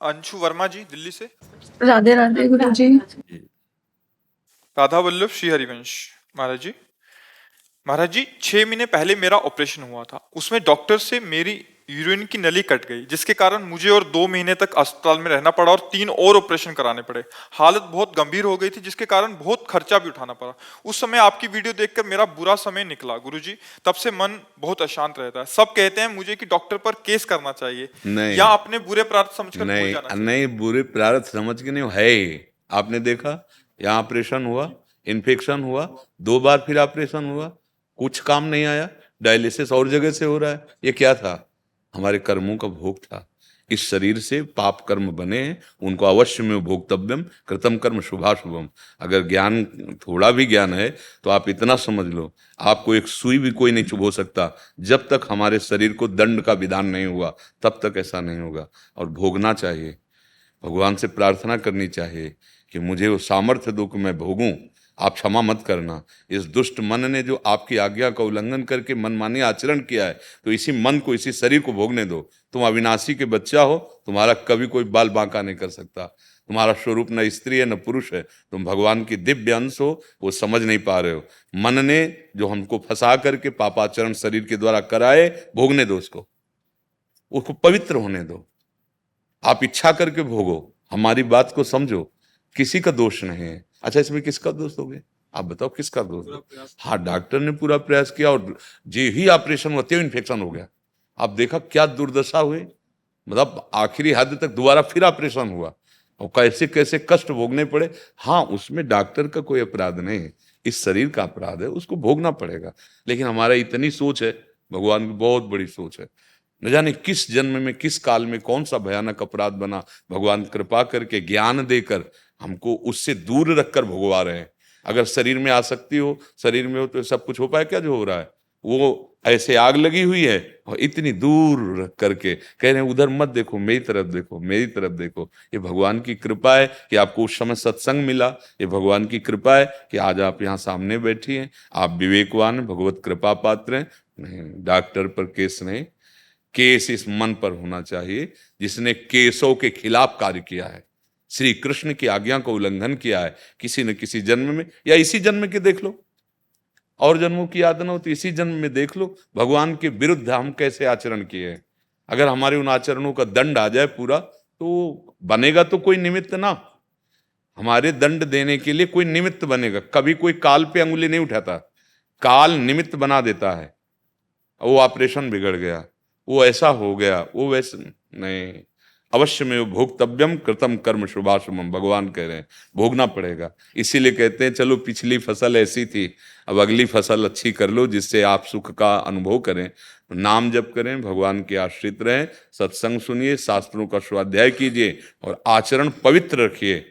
अंशु वर्मा जी दिल्ली से। राधे राधे गुरु जी। राधा वल्लभ श्री हरिवंश। महाराज जी, महाराज जी 6 महीने पहले मेरा ऑपरेशन हुआ था। उसमें डॉक्टर से मेरी यूरिन की नली कट गई, जिसके कारण मुझे और 2 महीने तक अस्पताल में रहना पड़ा और 3 और ऑपरेशन कराने पड़े। हालत बहुत गंभीर हो गई थी, जिसके कारण बहुत खर्चा भी उठाना पड़ा। उस समय आपकी वीडियो देखकर मेरा बुरा समय निकला गुरुजी। तब से मन बहुत अशांत रहता है। सब कहते हैं मुझे कि डॉक्टर पर केस करना चाहिए नहीं या अपने बुरे प्रारब्ध समझकर भूल जाना नहीं चाहिए। नहीं, बुरे प्रारब्ध समझ के नहीं है ही। आपने देखा यहाँ ऑपरेशन हुआ, इन्फेक्शन हुआ, 2 बार फिर ऑपरेशन हुआ, कुछ काम नहीं आया। डायलिसिस और जगह से हो रहा है। ये क्या था? हमारे कर्मों का भोग था। इस शरीर से पाप कर्म बने हैं, उनको अवश्य में भोक्तव्यम कृतम कर्म शुभाशुभम। अगर ज्ञान, थोड़ा भी ज्ञान है तो आप इतना समझ लो, आपको एक सुई भी कोई नहीं चुभो सकता। जब तक हमारे शरीर को दंड का विधान नहीं हुआ तब तक ऐसा नहीं होगा। और भोगना चाहिए, भगवान से प्रार्थना करनी चाहिए कि मुझे वो सामर्थ्य दो कि मैं भोगूं। आप क्षमा मत करना। इस दुष्ट मन ने जो आपकी आज्ञा का उल्लंघन करके मनमानी आचरण किया है, तो इसी मन को, इसी शरीर को भोगने दो। तुम अविनाशी के बच्चा हो, तुम्हारा कभी कोई बाल बांका नहीं कर सकता। तुम्हारा स्वरूप न स्त्री है न पुरुष है, तुम भगवान की दिव्य अंश हो, वो समझ नहीं पा रहे हो। मन ने जो हमको फंसा करके पापाचरण शरीर के द्वारा कराए, भोगने दो उसको पवित्र होने दो। आप इच्छा करके भोगो, हमारी बात को समझो, किसी का दोष नहीं है। अच्छा, इसमें किसका दोष हो गया? आप बताओ किसका दोष? हाँ, डॉक्टर ने पूरा प्रयास किया और जे ही ऑपरेशन होते इन्फेक्शन हो गया। आप देखा क्या दुर्दशा हुई, मतलब आखिरी हद तक दोबारा फिर ऑपरेशन हुआ और कैसे कैसे कष्ट भोगने पड़े। हाँ, उसमें डॉक्टर का कोई अपराध नहीं है, इस शरीर का अपराध है, उसको भोगना पड़ेगा। लेकिन हमारा इतनी सोच है, भगवान की बहुत बड़ी सोच है। न जाने किस जन्म में, किस काल में कौन सा भयानक अपराध बना, भगवान कृपा करके ज्ञान देकर हमको उससे दूर रखकर भोगवा रहे हैं। अगर शरीर में आसक्ति हो, शरीर में हो, तो सब कुछ हो पाए क्या जो हो रहा है? वो ऐसे आग लगी हुई है और इतनी दूर रख करके कह रहे हैं उधर मत देखो, मेरी तरफ देखो, मेरी तरफ देखो। ये भगवान की कृपा है कि आपको उस समय सत्संग मिला। ये भगवान की कृपा है कि आज आप यहाँ सामने बैठी हैं। आप विवेकवान, भगवत कृपा पात्र हैं। नहीं, डॉक्टर पर केस नहीं, केस इस मन पर होना चाहिए जिसने केसों के खिलाफ कार्य किया है, श्री कृष्ण की आज्ञा को उल्लंघन किया है किसी न किसी जन्म में, या इसी जन्म के देख लो। और जन्मों की याद ना हो तो इसी जन्म में देख लो भगवान के विरुद्ध हम कैसे आचरण किए हैं। अगर हमारे उन आचरणों का दंड आ जाए पूरा, तो बनेगा तो कोई निमित्त ना। हमारे दंड देने के लिए कोई निमित्त बनेगा। कभी कोई काल पे अंगुली नहीं उठाता, काल निमित्त बना देता है। वो ऑपरेशन बिगड़ गया, वो ऐसा हो गया, वो वैसे नहीं। अवश्य में भोक्तव्यम कृतम कर्म शुभाशुभम, भगवान कह रहे हैं भोगना पड़ेगा। इसीलिए कहते हैं चलो पिछली फसल ऐसी थी, अब अगली फसल अच्छी कर लो जिससे आप सुख का अनुभव करें। नाम जप करें, भगवान के आश्रित रहें, सत्संग सुनिए, शास्त्रों का स्वाध्याय कीजिए और आचरण पवित्र रखिए।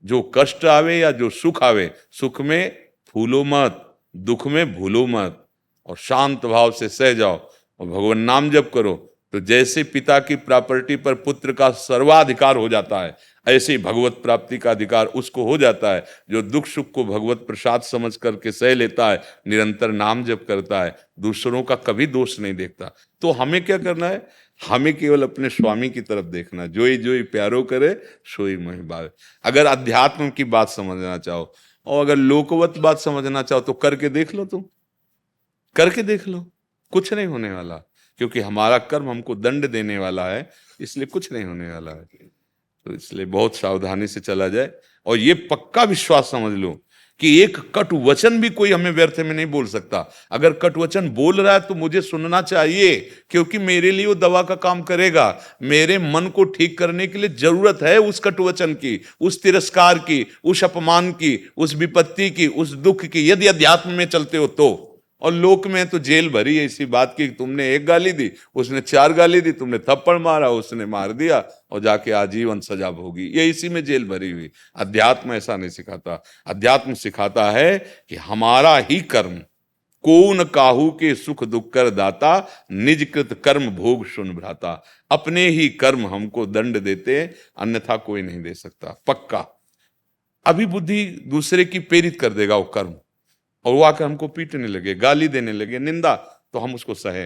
जो कष्ट आवे या जो सुख आवे, सुख में फूलो मत, दुख में भूलो मत, और शांत भाव से सह जाओ और भगवान नाम जप करो। तो जैसे पिता की प्रॉपर्टी पर पुत्र का सर्वाधिकार हो जाता है, ऐसे ही भगवत प्राप्ति का अधिकार उसको हो जाता है जो दुख सुख को भगवत प्रसाद समझ करके सह लेता है, निरंतर नाम जप करता है, दूसरों का कभी दोष नहीं देखता। तो हमें क्या करना है? हमें केवल अपने स्वामी की तरफ देखना। जोई जोई प्यारो करे सोई मोहि भावे। अगर अध्यात्म की बात समझना चाहो और अगर लोकवत बात समझना चाहो तो करके देख लो, तुम करके देख लो, कुछ नहीं होने वाला। क्योंकि हमारा कर्म हमको दंड देने वाला है, इसलिए कुछ नहीं होने वाला है। तो इसलिए बहुत सावधानी से चला जाए और ये पक्का विश्वास समझ लो कि एक कट वचन भी कोई हमें व्यर्थ में नहीं बोल सकता। अगर कट वचन बोल रहा है तो मुझे सुनना चाहिए, क्योंकि मेरे लिए वो दवा का काम करेगा। मेरे मन को ठीक करने के लिए जरूरत है उस कट वचन की, उस तिरस्कार की, उस अपमान की, उस विपत्ति की, उस दुख की, यदि अध्यात्म में चलते हो तो। और लोक में तो जेल भरी है इसी बात की, तुमने एक गाली दी, उसने 4 गाली दी, तुमने थप्पड़ मारा, उसने मार दिया और जाके आजीवन सजा भोगी। ये इसी में जेल भरी हुई। अध्यात्म ऐसा नहीं सिखाता। अध्यात्म सिखाता है कि हमारा ही कर्म, को न काहू के सुख दुख कर दाता, निज कृत कर्म भोग सुन भ्राता। अपने ही कर्म हमको दंड देते, अन्यथा कोई नहीं दे सकता। पक्का अभी बुद्धि दूसरे की प्रेरित कर देगा वो कर्म, और वो आकर हमको पीटने लगे, गाली देने लगे, निंदा, तो हम उसको सहे।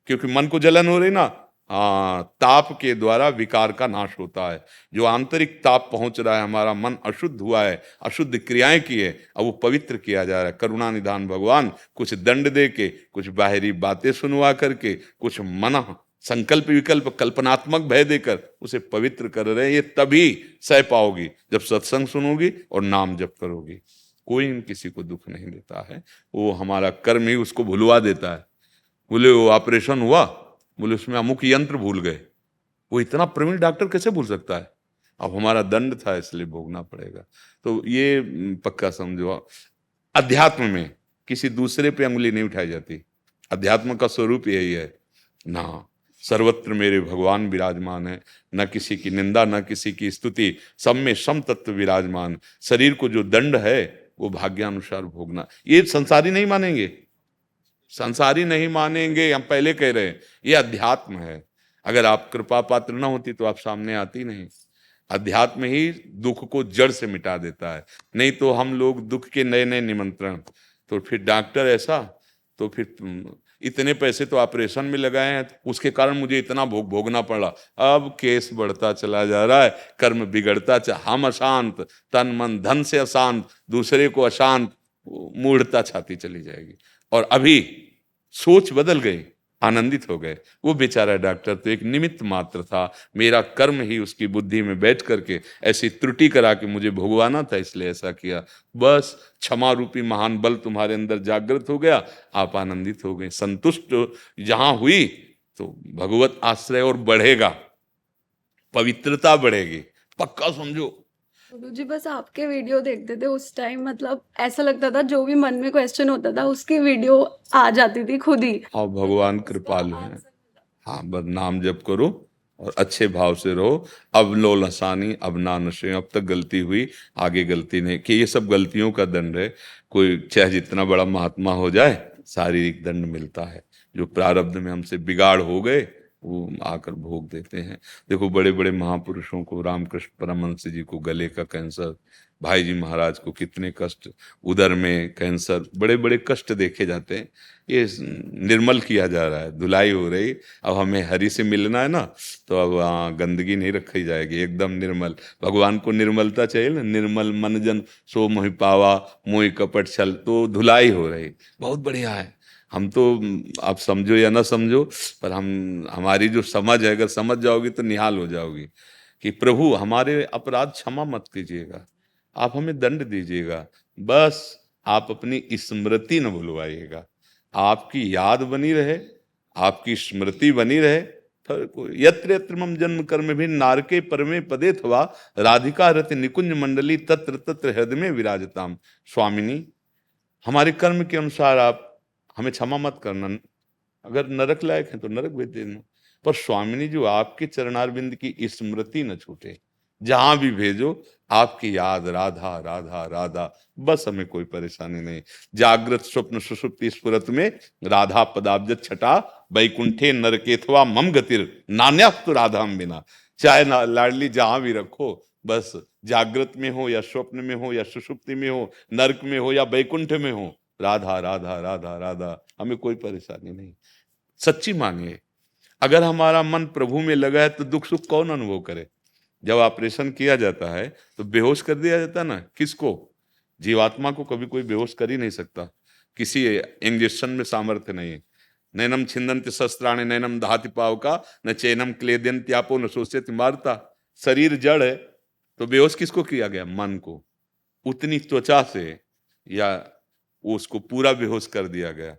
क्योंकि मन को जलन हो रही ना, ताप के द्वारा विकार का नाश होता है। जो आंतरिक ताप पहुंच रहा है, हमारा मन अशुद्ध हुआ है, अशुद्ध क्रियाएं की है, अब वो पवित्र किया जा रहा है। करुणा निधान भगवान कुछ दंड दे के, कुछ बाहरी बातें सुनवा करके, कुछ मन संकल्प विकल्प कल्पनात्मक भय देकर उसे पवित्र कर रहे हैं। ये तभी सह पाओगी जब सत्संग सुनोगी और नाम जप करोगी। कोई किसी को दुख नहीं देता है, वो हमारा कर्म ही उसको भुलवा देता है। बोले वो ऑपरेशन हुआ, बोले उसमें अमुक यंत्र भूल गए। वो इतना प्रवीण डॉक्टर कैसे भूल सकता है? अब हमारा दंड था इसलिए भोगना पड़ेगा। तो ये पक्का समझो, अध्यात्म में किसी दूसरे पे अंगुली नहीं उठाई जाती। अध्यात्म का स्वरूप यही है ना, सर्वत्र मेरे भगवान विराजमान है, न किसी की निंदा न किसी की स्तुति, सब में सम तत्व विराजमान। शरीर को जो दंड है वो भाग्यानुसार भोगना। ये संसारी नहीं मानेंगे, संसारी नहीं मानेंगे, हम पहले कह रहे हैं ये अध्यात्म है। अगर आप कृपा पात्र ना होती तो आप सामने आती नहीं। अध्यात्म ही दुख को जड़ से मिटा देता है। नहीं तो हम लोग दुख के नए नए निमंत्रण, तो फिर डॉक्टर ऐसा, तो फिर इतने पैसे तो ऑपरेशन में लगाए हैं, उसके कारण मुझे इतना भोगना पड़ा। अब केस बढ़ता चला जा रहा है, कर्म बिगड़ता हम अशांत, तन मन धन से अशांत, दूसरे को अशांत, मूढ़ता छाती चली जाएगी। और अभी सोच बदल गई, आनंदित हो गए। वो बेचारा डॉक्टर तो एक निमित्त मात्र था, मेरा कर्म ही उसकी बुद्धि में बैठ करके ऐसी त्रुटि करा के मुझे भोगवाना था, इसलिए ऐसा किया। बस क्षमा रूपी महान बल तुम्हारे अंदर जागृत हो गया, आप आनंदित हो गए। संतुष्ट जहां हुई तो भगवत आश्रय और बढ़ेगा, पवित्रता बढ़ेगी, पक्का समझो। गुरुजी बस आपके वीडियो देखते थे उस टाइम, मतलब ऐसा लगता था जो भी मन में क्वेश्चन होता था उसकी वीडियो आ जाती थी खुद ही। हाँ, भगवान कृपालु है। हाँ, बस नाम जप करो और अच्छे भाव से रहो। अब लो लसानी अब ना नशे, अब तक गलती हुई, आगे गलती नहीं कि ये सब गलतियों का दंड है। कोई चाहे जितना बड़ा महात्मा हो जाए, शारीरिक दंड मिलता है। जो प्रारब्ध में हमसे बिगाड़ हो गए वो आकर भोग देते हैं। देखो बड़े बड़े महापुरुषों को, रामकृष्ण परमहंस जी को गले का कैंसर, भाई जी महाराज को कितने कष्ट, उदर में कैंसर, बड़े बड़े कष्ट देखे जाते हैं। ये निर्मल किया जा रहा है, धुलाई हो रही। अब हमें हरि से मिलना है ना, तो अब गंदगी नहीं रखी जाएगी, एकदम निर्मल। भगवान को निर्मलता चाहिए ना, निर्मल मन जन सो मोहि पावा, मोहि कपट छल, तो धुलाई हो रही, बहुत बढ़िया है। हम तो, आप समझो या ना समझो, पर हमारी जो समझ है, अगर समझ जाओगी तो निहाल हो जाओगी कि प्रभु हमारे अपराध क्षमा मत कीजिएगा, आप हमें दंड दीजिएगा, बस आप अपनी स्मृति न भुलवाइएगा, आपकी याद बनी रहे, आपकी स्मृति बनी रहे। यत्र यत्र मम जन्म कर्म भी नारके परमे पदे थवा, राधिका रति निकुंज मंडली तत्र तत्र हृदय में विराजताम। स्वामिनी, हमारे कर्म के अनुसार आप हमें क्षमा मत करना, अगर नरक लायक है तो नरक भेज देना, पर स्वामिनी जो आपके चरणारविंद की स्मृति न छूटे, जहां भी भेजो आपकी याद, राधा राधा राधा, बस हमें कोई परेशानी नहीं। जागृत स्वप्न सुषुप्ति स्फुरत में राधा पदाब्ज छटा, वैकुंठे नरकेथवा मम गतिर नान्यास्तु राधा बिना। चाहे लाडली जहां भी रखो, बस जागृत में हो या स्वप्न में हो या सुषुप्ति में हो, नरक में हो या वैकुंठ में हो, राधा राधा राधा राधा, हमें कोई परेशानी नहीं। सच्ची मानिए, अगर हमारा मन प्रभु में लगा है तो दुख सुख कौन अनुभव करे। जब ऑपरेशन किया जाता है तो बेहोश कर दिया जाता है ना, किसको? जीवात्मा को कभी कोई बेहोश कर ही नहीं सकता, किसी इंजेक्शन में सामर्थ्य नहीं है। नैनम छिंदन्ति शस्त्राणि नैनम दहाति पावका, न चैनम क्लेदन्त्यापो न शोष्यति मारता। शरीर जड़ है तो बेहोश किसको किया गया? मन को, उतनी त्वचा से या उसको पूरा बेहोश कर दिया गया।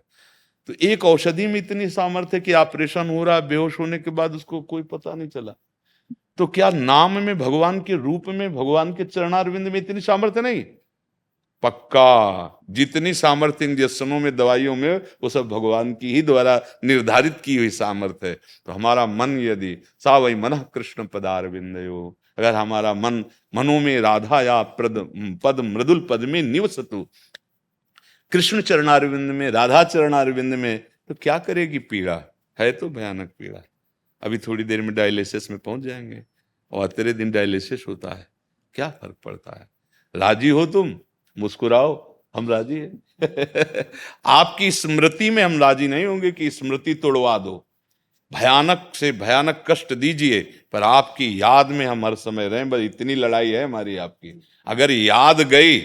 तो एक औषधि में इतनी सामर्थ्य कि ऑपरेशन हो रहा है, बेहोश होने के बाद उसको कोई पता नहीं चला। तो क्या नाम में, भगवान के रूप में, भगवान के चरणारविंद में इतनी सामर्थ्य नहीं? पक्का, जितनी सामर्थ्य इंजेक्शनों में, दवाइयों में, वो सब भगवान की ही द्वारा निर्धारित की हुई सामर्थ्य है। तो हमारा मन यदि सा वही मन कृष्ण पदारविंदयो, अगर हमारा मन, मनो में राधा या पद मृदुल पद में निवसतु, कृष्ण चरणारविंद में, राधा चरणारविंद में, तो क्या करेगी पीड़ा? है तो भयानक पीड़ा। अभी थोड़ी देर में डायलिसिस में पहुंच जाएंगे और तेरे दिन डायलिसिस होता है, क्या फर्क पड़ता है? राजी हो तुम, मुस्कुराओ, हम राजी हैं। आपकी स्मृति में हम राजी नहीं होंगे कि स्मृति तोड़वा दो। भयानक से भयानक कष्ट दीजिए, पर आपकी याद में हम हर समय रहें। बस इतनी लड़ाई है हमारी आपकी। अगर याद गई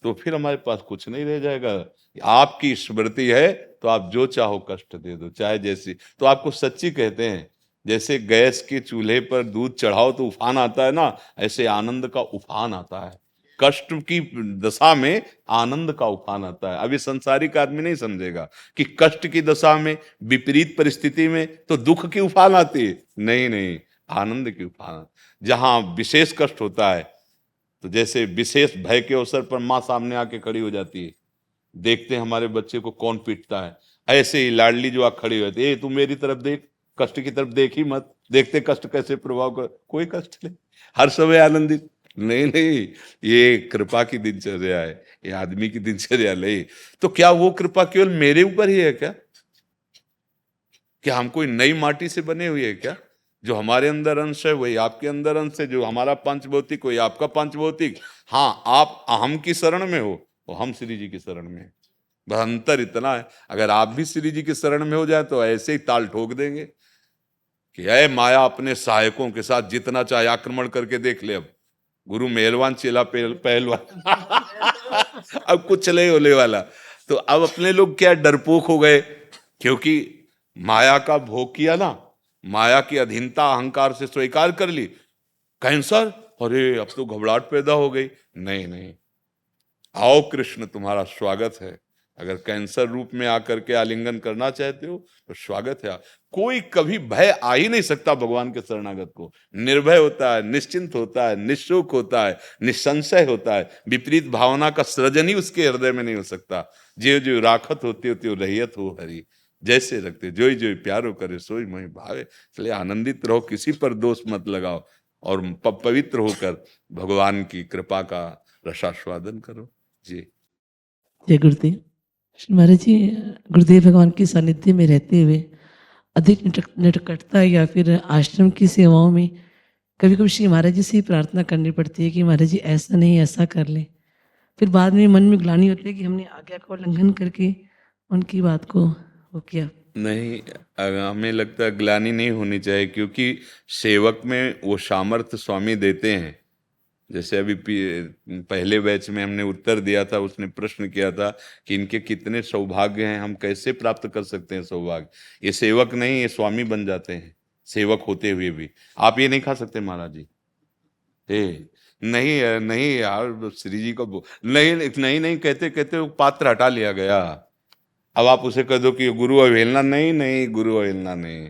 तो फिर हमारे पास कुछ नहीं रह जाएगा। आपकी स्मृति है तो आप जो चाहो कष्ट दे दो, चाहे जैसी। तो आपको सच्ची कहते हैं, जैसे गैस के चूल्हे पर दूध चढ़ाओ तो उफान आता है ना, ऐसे आनंद का उफान आता है। कष्ट की दशा में आनंद का उफान आता है। अभी संसारिक आदमी नहीं समझेगा कि कष्ट की दशा में, विपरीत परिस्थिति में तो दुख की उफान आती है। नहीं नहीं, आनंद की उफान। जहां विशेष कष्ट होता है, तो जैसे विशेष भय के अवसर पर माँ सामने आके खड़ी हो जाती है, देखते हैं हमारे बच्चे को कौन पीटता है, ऐसे ही लाडली जो आ खड़ी होती है, तू मेरी तरफ देख, कष्ट की तरफ देख ही मत, देखते कष्ट कैसे प्रभाव कर। कोई कष्ट नहीं, हर समय आनंदित। नहीं नहीं, ये कृपा की दिनचर्या है, ये आदमी की दिनचर्या नहीं। तो क्या वो कृपा केवल मेरे ऊपर ही है क्या हम कोई नई माटी से बने हुए हैं क्या? जो हमारे अंदर अंश है वही आपके अंदर अंश है, जो हमारा पंचभौतिक वही आपका पंचभौतिक। हाँ, आप अहम की शरण में हो, तो हम श्री जी की शरण में हैं। बस अंतर इतना है, अगर आप भी श्री जी की शरण में हो जाए तो ऐसे ही ताल ठोक देंगे कि अय माया अपने सहायकों के साथ जितना चाहे आक्रमण करके देख ले। अब गुरु मेहरबान, चेला पहलवान अब कुछ नहीं होने वाला। तो अब अपने लोग क्या डरपोक हो गए, क्योंकि माया का भोग किया ना, माया की अधीनता अहंकार से स्वीकार कर ली। कैंसर, अरे अब तो घबराहट पैदा हो गई। नहीं नहीं, आओ कृष्ण तुम्हारा स्वागत है। अगर कैंसर रूप में आकर के आलिंगन करना चाहते हो तो स्वागत है। कोई कभी भय आ ही नहीं सकता भगवान के शरणागत को। निर्भय होता है, निश्चिंत होता है, निःशोक होता है, निसंशय होता है। विपरीत भावना का सृजन ही उसके हृदय में नहीं हो सकता। जो जो राखत होती होती हो रहियत हो हरि, जैसे रखते जो जो प्यारो करे सोई मोहि भावे। इसलिए आनंदित रहो, किसी पर दोष मत लगाओ, और पवित्र होकर भगवान की कृपा का रसास्वादन करो। जी जय गुरुदेव। श्री महाराज जी, गुरुदेव भगवान के सानिध्य में रहते हुए अधिक निकटता या फिर आश्रम की सेवाओं में कभी कभी श्री महाराज जी से ही प्रार्थना करनी पड़ती है कि महाराज जी ऐसा नहीं ऐसा कर ले। फिर बाद में मन में ग्लानि होती है कि हमने आज्ञा का उल्लंघन करके उनकी बात को वो किया। नहीं, हमें लगता है ग्लानि नहीं होनी चाहिए, क्योंकि सेवक में वो सामर्थ्य स्वामी देते हैं। जैसे अभी पहले बैच में हमने उत्तर दिया था, उसने प्रश्न किया था कि इनके कितने सौभाग्य हैं, हम कैसे प्राप्त कर सकते हैं सौभाग्य। ये सेवक नहीं, ये स्वामी बन जाते हैं सेवक होते हुए भी। आप ये नहीं खा सकते महाराज जी, नहीं नहीं यार, श्री जी को नहीं नहीं नहीं कहते कहते वो पात्र हटा लिया गया। अब आप उसे कह दो कि गुरु अवहेलना, नहीं नहीं, गुरु अवहेलना नहीं,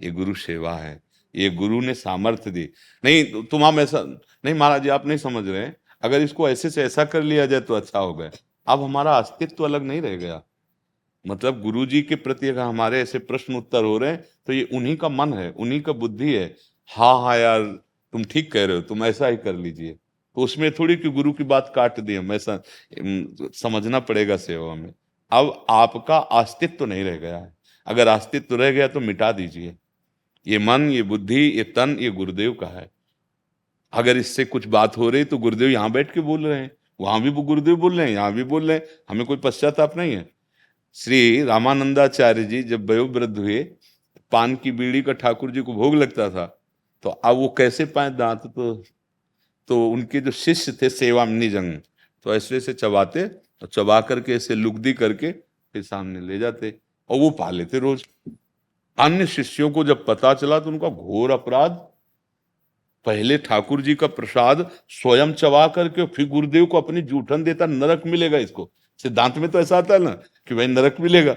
ये गुरु सेवा है, ये गुरु ने सामर्थ्य दी। नहीं तुम हम ऐसा नहीं महाराज जी, आप नहीं समझ रहे हैं। अगर इसको ऐसे से ऐसा कर लिया जाए तो अच्छा हो गया। अब हमारा अस्तित्व अलग नहीं रह गया। मतलब गुरु जी के प्रति अगर हमारे ऐसे प्रश्न उत्तर हो रहे हैं तो ये उन्हीं का मन है, उन्हीं का बुद्धि है। हाँ हाँ यार, तुम ठीक कह रहे हो, तुम ऐसा ही कर लीजिए। तो उसमें थोड़ी कि गुरु की बात काट दी हम, ऐसा समझना पड़ेगा सेवा में। अब आपका अस्तित्व नहीं रह गया है। अगर अस्तित्व रह गया तो मिटा दीजिए। ये मन, ये बुद्धि, ये तन, ये गुरुदेव का है। अगर इससे कुछ बात हो रही तो गुरुदेव यहाँ बैठ के बोल रहे हैं, वहां भी वो गुरुदेव बोल रहे हैं, यहाँ भी बोल रहे हैं। हमें कोई पश्चाताप नहीं है। श्री रामानंदाचार्य जी जब वयोवृद्ध हुए, पान की बीड़ी का ठाकुर जी को भोग लगता था, तो अब वो कैसे पाए दांत, तो उनके जो शिष्य थे सेवामनी जंग, तो ऐसे से चबाते और चबा करके ऐसे लुगदी करके फिर सामने ले जाते और वो पा लेते रोज। अन्य शिष्यों को जब पता चला तो उनका घोर अपराध, पहले ठाकुर जी का प्रसाद स्वयं चबा करके फिर गुरुदेव को अपनी जूठन देता, नरक मिलेगा इसको। सिद्धांत में तो ऐसा आता है ना कि भाई नरक मिलेगा।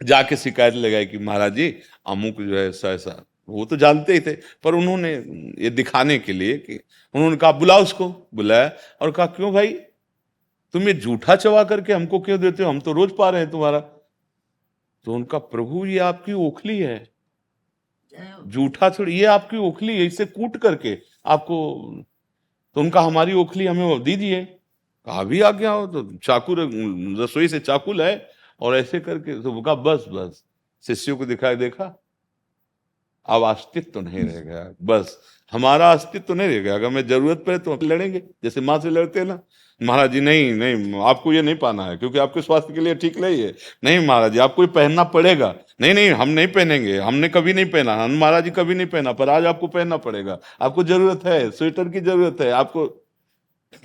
जाके शिकायत लगाई कि महाराज जी अमुक जो है ऐसा ऐसा, वो तो जानते ही थे, पर उन्होंने ये दिखाने के लिए कि उन्होंने कहा बुलाओ उसको। बुलाया और कहा क्यों भाई, तुम ये जूठा चबा करके हमको क्यों देते हो, हम तो रोज पा रहे हैं तुम्हारा। तो उनका प्रभु ये आपकी ओखली है, जूठा थोड़ी, ये आपकी ओखली है, इसे कूट करके आपको। तो उनका हमारी ओखली हमें दीजिए। कहा भी आ गया हो तो चाकू, रसोई से चाकू लाए और ऐसे करके तो कहा बस बस। शिष्यों को दिखाया, देखा अब अस्तित्व नहीं रह गया, बस हमारा अस्तित्व नहीं रह गया। अगर हमें जरूरत पड़े तो हम लड़ेंगे, जैसे माँ से लड़ते हैं ना, महाराज जी नहीं नहीं आपको ये नहीं पाना है क्योंकि आपके स्वास्थ्य के लिए ठीक नहीं है, नहीं महाराज जी आपको ये पहनना पड़ेगा, नहीं नहीं हम नहीं पहनेंगे, हमने कभी नहीं पहना, हम महाराज जी कभी नहीं पहना, पर आज आपको पहनना पड़ेगा, आपको जरूरत है, स्वेटर की जरूरत है आपको,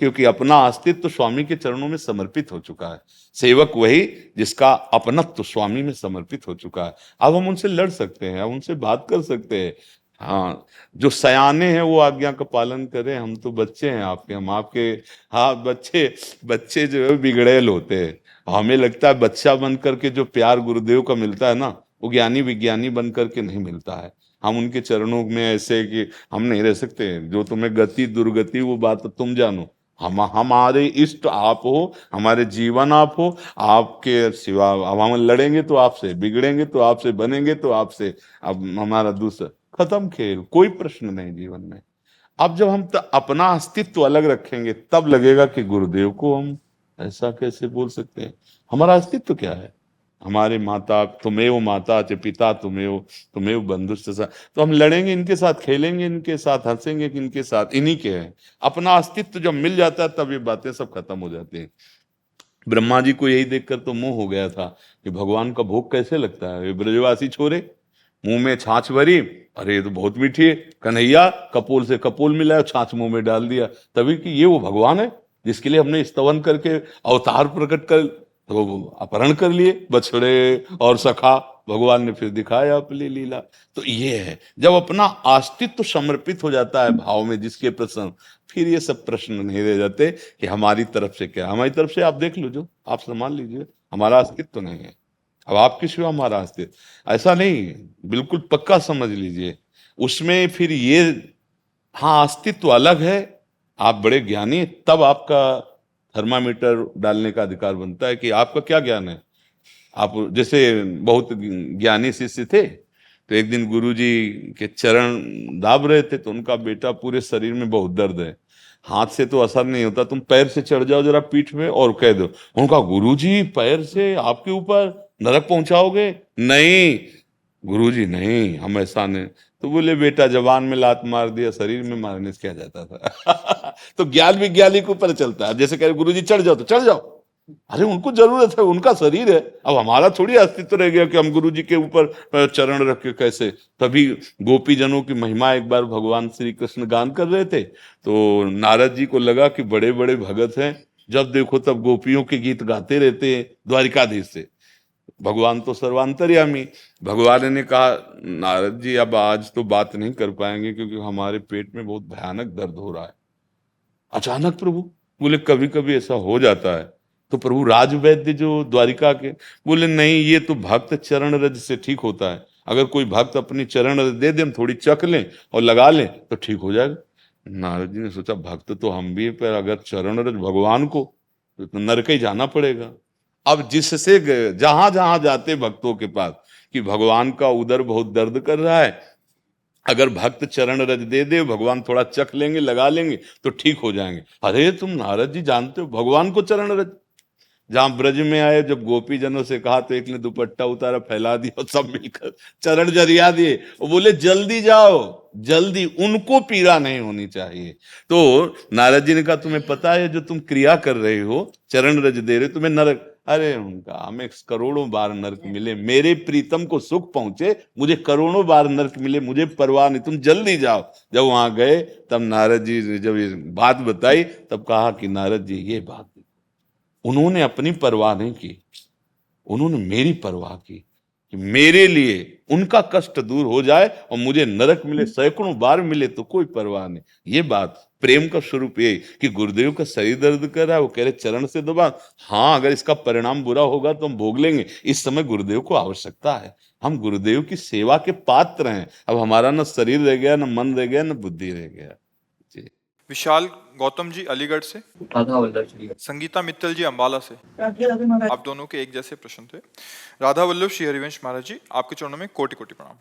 क्योंकि अपना अस्तित्व स्वामी के चरणों में समर्पित हो चुका है। सेवक वही जिसका अपनत्व स्वामी में समर्पित हो चुका है। अब हम उनसे लड़ सकते हैं, अब उनसे बात कर सकते हैं। हाँ, जो सयाने हैं वो आज्ञा का पालन करें, हम तो बच्चे हैं आपके, हम आपके। हाँ, बच्चे बच्चे जो है बिगड़ैल होते हैं। हमें लगता है बच्चा बन करके जो प्यार गुरुदेव का मिलता है ना, वो ज्ञानी विज्ञानी बन करके नहीं मिलता है। हम उनके चरणों में ऐसे कि हम नहीं रह सकते, जो तुम्हें गति दुर्गति वो बात तुम जानो, हम हमारे इष्ट आप हो, हमारे जीवन आप हो, आपके सिवा अब हम लड़ेंगे तो आपसे, बिगड़ेंगे तो आपसे, बनेंगे तो आपसे, अब हमारा दूसरा खत्म खेल, कोई प्रश्न नहीं जीवन में। अब जब हम अपना अस्तित्व अलग रखेंगे तब लगेगा कि गुरुदेव को हम ऐसा कैसे बोल सकते हैं। हमारा अस्तित्व क्या है? हमारे माता तुमेव माता च पिता तुमेव तुमेव बंधुश्च सा, तो हम लड़ेंगे इनके साथ, खेलेंगे इनके साथ, हंसेंगे इनके साथ, इन्हीं के हैं। अपना अस्तित्व जब मिल जाता है तब ये बातें सब खत्म हो जाती हैं। ब्रह्मा जी को यही देखकर तो मोह हो गया था कि भगवान का भोग कैसे लगता है। ये ब्रजवासी छोरे मुंह में छाछ भरी, अरे ये तो बहुत मीठी है, कन्हैया कपूर से कपूर मिलाया, छाछ मुंह में डाल दिया, तभी कि ये वो भगवान है जिसके लिए हमने स्तवन करके अवतार प्रकट कर तो अपहरण कर लिए बछड़े और सखा, भगवान ने फिर दिखाया अपनी लीला। तो ये है, जब अपना अस्तित्व समर्पित हो जाता है भाव में जिसके प्रसन्न, फिर ये सब प्रश्न नहीं रह जाते कि हमारी तरफ से क्या, हमारी तरफ से आप देख लो, जो आप सम्मान लीजिए, हमारा अस्तित्व नहीं है। अब आपके सिवा हमारा अस्तित्व ऐसा नहीं, बिल्कुल पक्का समझ लीजिए। उसमें फिर ये, हाँ अस्तित्व अलग है, आप बड़े ज्ञानी हैं, तब आपका थर्मामीटर डालने का अधिकार बनता है कि आपका क्या ज्ञान है। आप जैसे बहुत ज्ञानी शिष्य थे, तो एक दिन गुरुजी के चरण दाब रहे थे, तो उनका बेटा पूरे शरीर में बहुत दर्द है, हाथ से तो असर नहीं होता, तुम पैर से चढ़ जाओ जरा पीठ में और कह दो। उनका गुरुजी पैर से आपके ऊपर नरक पहुंचाओगे? नहीं गुरुजी नहीं, हम ऐसा नहीं। तो बोले बेटा जवान में लात मार दिया, शरीर में मारने से क्या जाता था। तो ज्ञान विज्ञानी के ऊपर चलता है, जैसे कह रहे गुरुजी चढ़ जाओ तो चढ़ जाओ, अरे उनको जरूरत है, उनका शरीर है, अब हमारा थोड़ी अस्तित्व रह गया कि हम गुरुजी के ऊपर चरण रख के कैसे। तभी गोपी जनों की महिमा एक बार भगवान श्री कृष्ण गान कर रहे थे, तो नारद जी को लगा कि बड़े बड़े भगत हैं, जब देखो तब गोपियों के गीत गाते रहते हैं द्वारिकाधीश से। भगवान तो सर्वांतर्यामी, भगवान ने कहा नारद जी अब आज तो बात नहीं कर पाएंगे क्योंकि हमारे पेट में बहुत भयानक दर्द हो रहा है। अचानक प्रभु बोले कभी कभी ऐसा हो जाता है। तो प्रभु राजवैद्य जो द्वारिका के बोले नहीं, ये तो भक्त चरण रज से ठीक होता है, अगर कोई भक्त अपनी चरण रज दे दे, हम थोड़ी चख लें और लगा लें तो ठीक हो जाएगा। नारद जी ने सोचा भक्त तो हम भी, पर अगर चरण रज भगवान को तो नरक ही जाना पड़ेगा। अब जिससे जहां जहां जाते भक्तों के पास कि भगवान का उदर बहुत दर्द कर रहा है, अगर भक्त चरण रज दे दे, भगवान थोड़ा चख लेंगे लगा लेंगे तो ठीक हो जाएंगे। अरे तुम नारद जी जानते हो भगवान को चरण रज। जहां ब्रज में आए, जब गोपी जनों से कहा तो एक ने दुपट्टा उतारा फैला दिया और सब मिलकर चरण जरिया दिए, वो बोले जल्दी जाओ जल्दी, उनको पीड़ा नहीं होनी चाहिए। तो नारद जी ने कहा तुम्हें पता है जो तुम क्रिया कर रहे हो, चरण रज दे रहे हो, तुम्हें नरक, अरे उनका हमें करोड़ों बार नरक मिले, मेरे प्रीतम को सुख पहुंचे, मुझे करोड़ों बार नरक मिले, मुझे परवाह नहीं, तुम जल्दी जाओ। जब वहां गए तब नारद जी ने जब ये बात बताई तब कहा कि नारद जी ये बात, उन्होंने अपनी परवाह नहीं की, उन्होंने मेरी परवाह की कि मेरे लिए उनका कष्ट दूर हो जाए और मुझे नरक मिले, सैकड़ों बार मिले तो कोई परवाह नहीं। ये बात प्रेम का स्वरूप ये कि गुरुदेव का शरीर दर्द कर रहा है, वो कह रहे चरण से दबा, हाँ अगर इसका परिणाम बुरा होगा तो हम भोग लेंगे, इस समय गुरुदेव को आवश्यकता है, हम गुरुदेव की सेवा के पात्र हैं। अब हमारा न शरीर रह गया, न मन रह गया, न बुद्धि रह गया। जी। विशाल गौतम जी अलीगढ़ से, राधा वल्लभ श्री संगीता मित्तल जी अंबाला से। महाराज। आप दोनों के एक जैसे प्रश्न थे। राधा वल्लभ श्री हरिवंश महाराज जी, आपके चरणों में कोटि कोटि प्रणाम।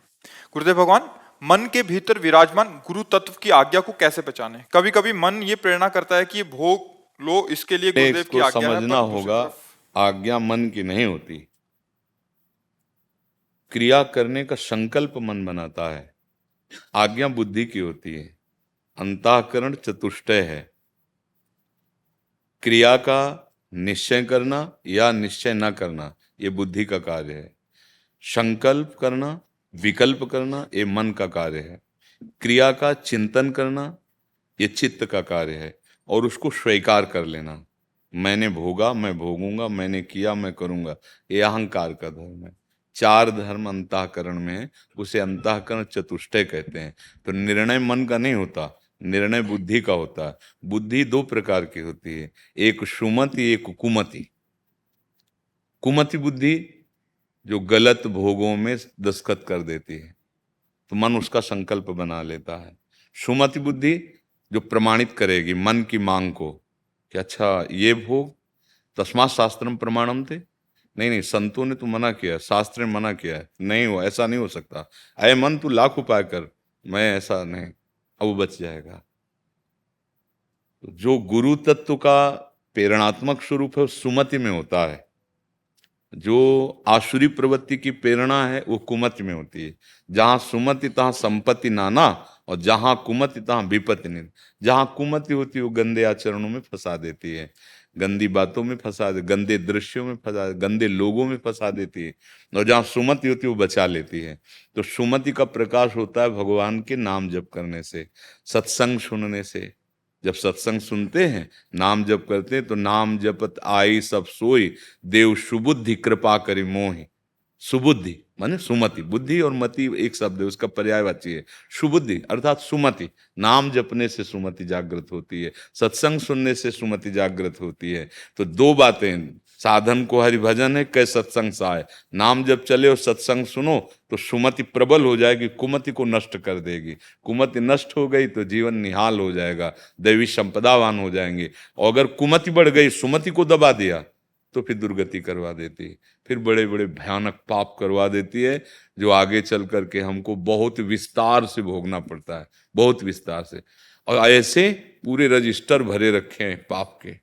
गुरुदेव भगवान, मन के भीतर विराजमान गुरु तत्व की आज्ञा को कैसे पहचाने? कभी कभी मन ये प्रेरणा करता है कि ये भोग लो, इसके लिए गुरुदेव की आज्ञा है, समझना पर दूसरी होगा तरफ आज्ञा मन की नहीं होती, क्रिया करने का संकल्प मन बनाता है। आज्ञा बुद्धि की होती है, अंतःकरण चतुष्टय है। क्रिया का निश्चय करना या निश्चय न करना ये बुद्धि का कार्य है। संकल्प करना, विकल्प करना ये मन का कार्य है। क्रिया का चिंतन करना ये चित्त का कार्य है, और उसको स्वीकार कर लेना, मैंने भोगा, मैं भोगूंगा, मैंने किया, मैं करूंगा, ये अहंकार का धर्म है। चार धर्म अंतःकरण में है, उसे अंतःकरण चतुष्टय कहते हैं। तो निर्णय मन का नहीं होता, निर्णय बुद्धि का होता है। बुद्धि दो प्रकार की होती है, एक सुमति, एक कुमति। कुमति बुद्धि जो गलत भोगों में दस्तखत कर देती है, तो मन उसका संकल्प बना लेता है। सुमति बुद्धि जो प्रमाणित करेगी मन की मांग को कि अच्छा ये भोग, तस्मात् शास्त्रम प्रमाणम थे, नहीं संतों ने तो मना किया, शास्त्र ने मना किया है, नहीं हो, ऐसा नहीं हो सकता, अय मन तू लाख उपाय कर, मैं ऐसा नहीं, अब वो बच जाएगा। तो जो गुरु तत्व का प्रेरणात्मक स्वरूप है वो सुमति में होता है। जो आसुरी प्रवृत्ति की प्रेरणा है वो कुमति में होती है। जहां सुमति तहां संपत्ति नाना, और जहां कुमति तहां विपत्ति नहीं। जहां कुमति होती है वो गंदे आचरणों में फंसा देती है, गंदी बातों में फंसा दे, गंदे दृश्यों में फंसा, गंदे लोगों में फंसा देती है। और जहां सुमति होती है वो बचा लेती है। तो सुमति का प्रकाश होता है भगवान के नाम जप करने से, सत्संग सुनने से। जब सत्संग सुनते हैं, नाम जप करते हैं, तो नाम जपत आई सब सोई, देव सुबुद्धि कृपा करि मोहि। सुबुद्धि माने सुमति, बुद्धि और मति एक शब्द है, उसका पर्यायवाची है। सुबुद्धि अर्थात सुमति, नाम जपने से सुमति जागृत होती है, सत्संग सुनने से सुमति जागृत होती है। तो दो बातें, साधन को हरि भजन है, कै सत्संग साय। नाम जब चले और सत्संग सुनो तो सुमति प्रबल हो जाएगी, कुमति को नष्ट कर देगी। कुमति नष्ट हो गई तो जीवन निहाल हो जाएगा, दैवी संपदावान हो जाएंगे। और अगर कुमति बढ़ गई, सुमति को दबा दिया, तो फिर दुर्गति करवा देती है, फिर बड़े बड़े भयानक पाप करवा देती है, जो आगे चल करके हमको बहुत विस्तार से भोगना पड़ता है, बहुत विस्तार से। और ऐसे पूरे रजिस्टर भरे रखे हैं पाप के।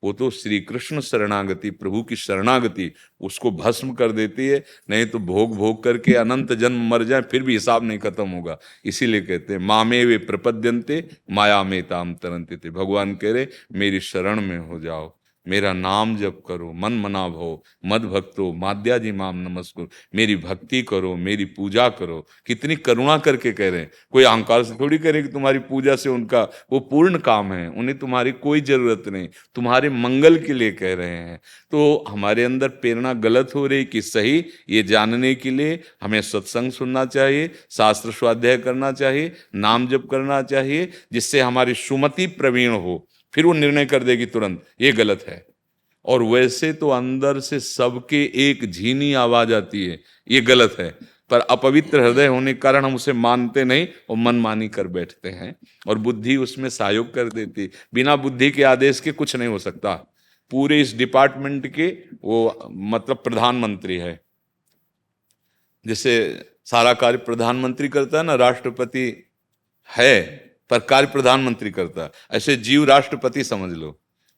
वो तो श्री कृष्ण शरणागति, प्रभु की शरणागति उसको भस्म कर देती है। नहीं तो भोग भोग करके अनंत जन्म मर जाए फिर भी हिसाब नहीं खत्म होगा। इसीलिए कहते हैं मामे वे प्रपद्यन्ते माया में ताम तरन्ते थे। भगवान कह रहे मेरी शरण में हो जाओ, मेरा नाम जप करो, मन मना भो मद भक्तो माद्या जी माम नमस्कुर, मेरी भक्ति करो, मेरी पूजा करो। कितनी करुणा करके कह रहे हैं। कोई अहंकार से थोड़ी कह रहे कि तुम्हारी पूजा से उनका वो पूर्ण काम है, उन्हें तुम्हारी कोई जरूरत नहीं, तुम्हारे मंगल के लिए कह रहे हैं। तो हमारे अंदर प्रेरणा गलत हो रही कि सही, ये जानने के लिए हमें सत्संग सुनना चाहिए, शास्त्र स्वाध्याय करना चाहिए, नाम जप करना चाहिए, जिससे हमारी सुमति प्रवीण हो। फिर वो निर्णय कर देगी तुरंत ये गलत है। और वैसे तो अंदर से सबके एक झीनी आवाज आती है ये गलत है, पर अपवित्र हृदय होने के कारण हम उसे मानते नहीं और मनमानी कर बैठते हैं, और बुद्धि उसमें सहयोग कर देती। बिना बुद्धि के आदेश के कुछ नहीं हो सकता। पूरे इस डिपार्टमेंट के वो मतलब प्रधानमंत्री है, जैसे सारा कार्य प्रधानमंत्री करता है ना, राष्ट्रपति है पर कार्य प्रधानमंत्री करता है, ऐसे जीव राष्ट्रपति समझ लो।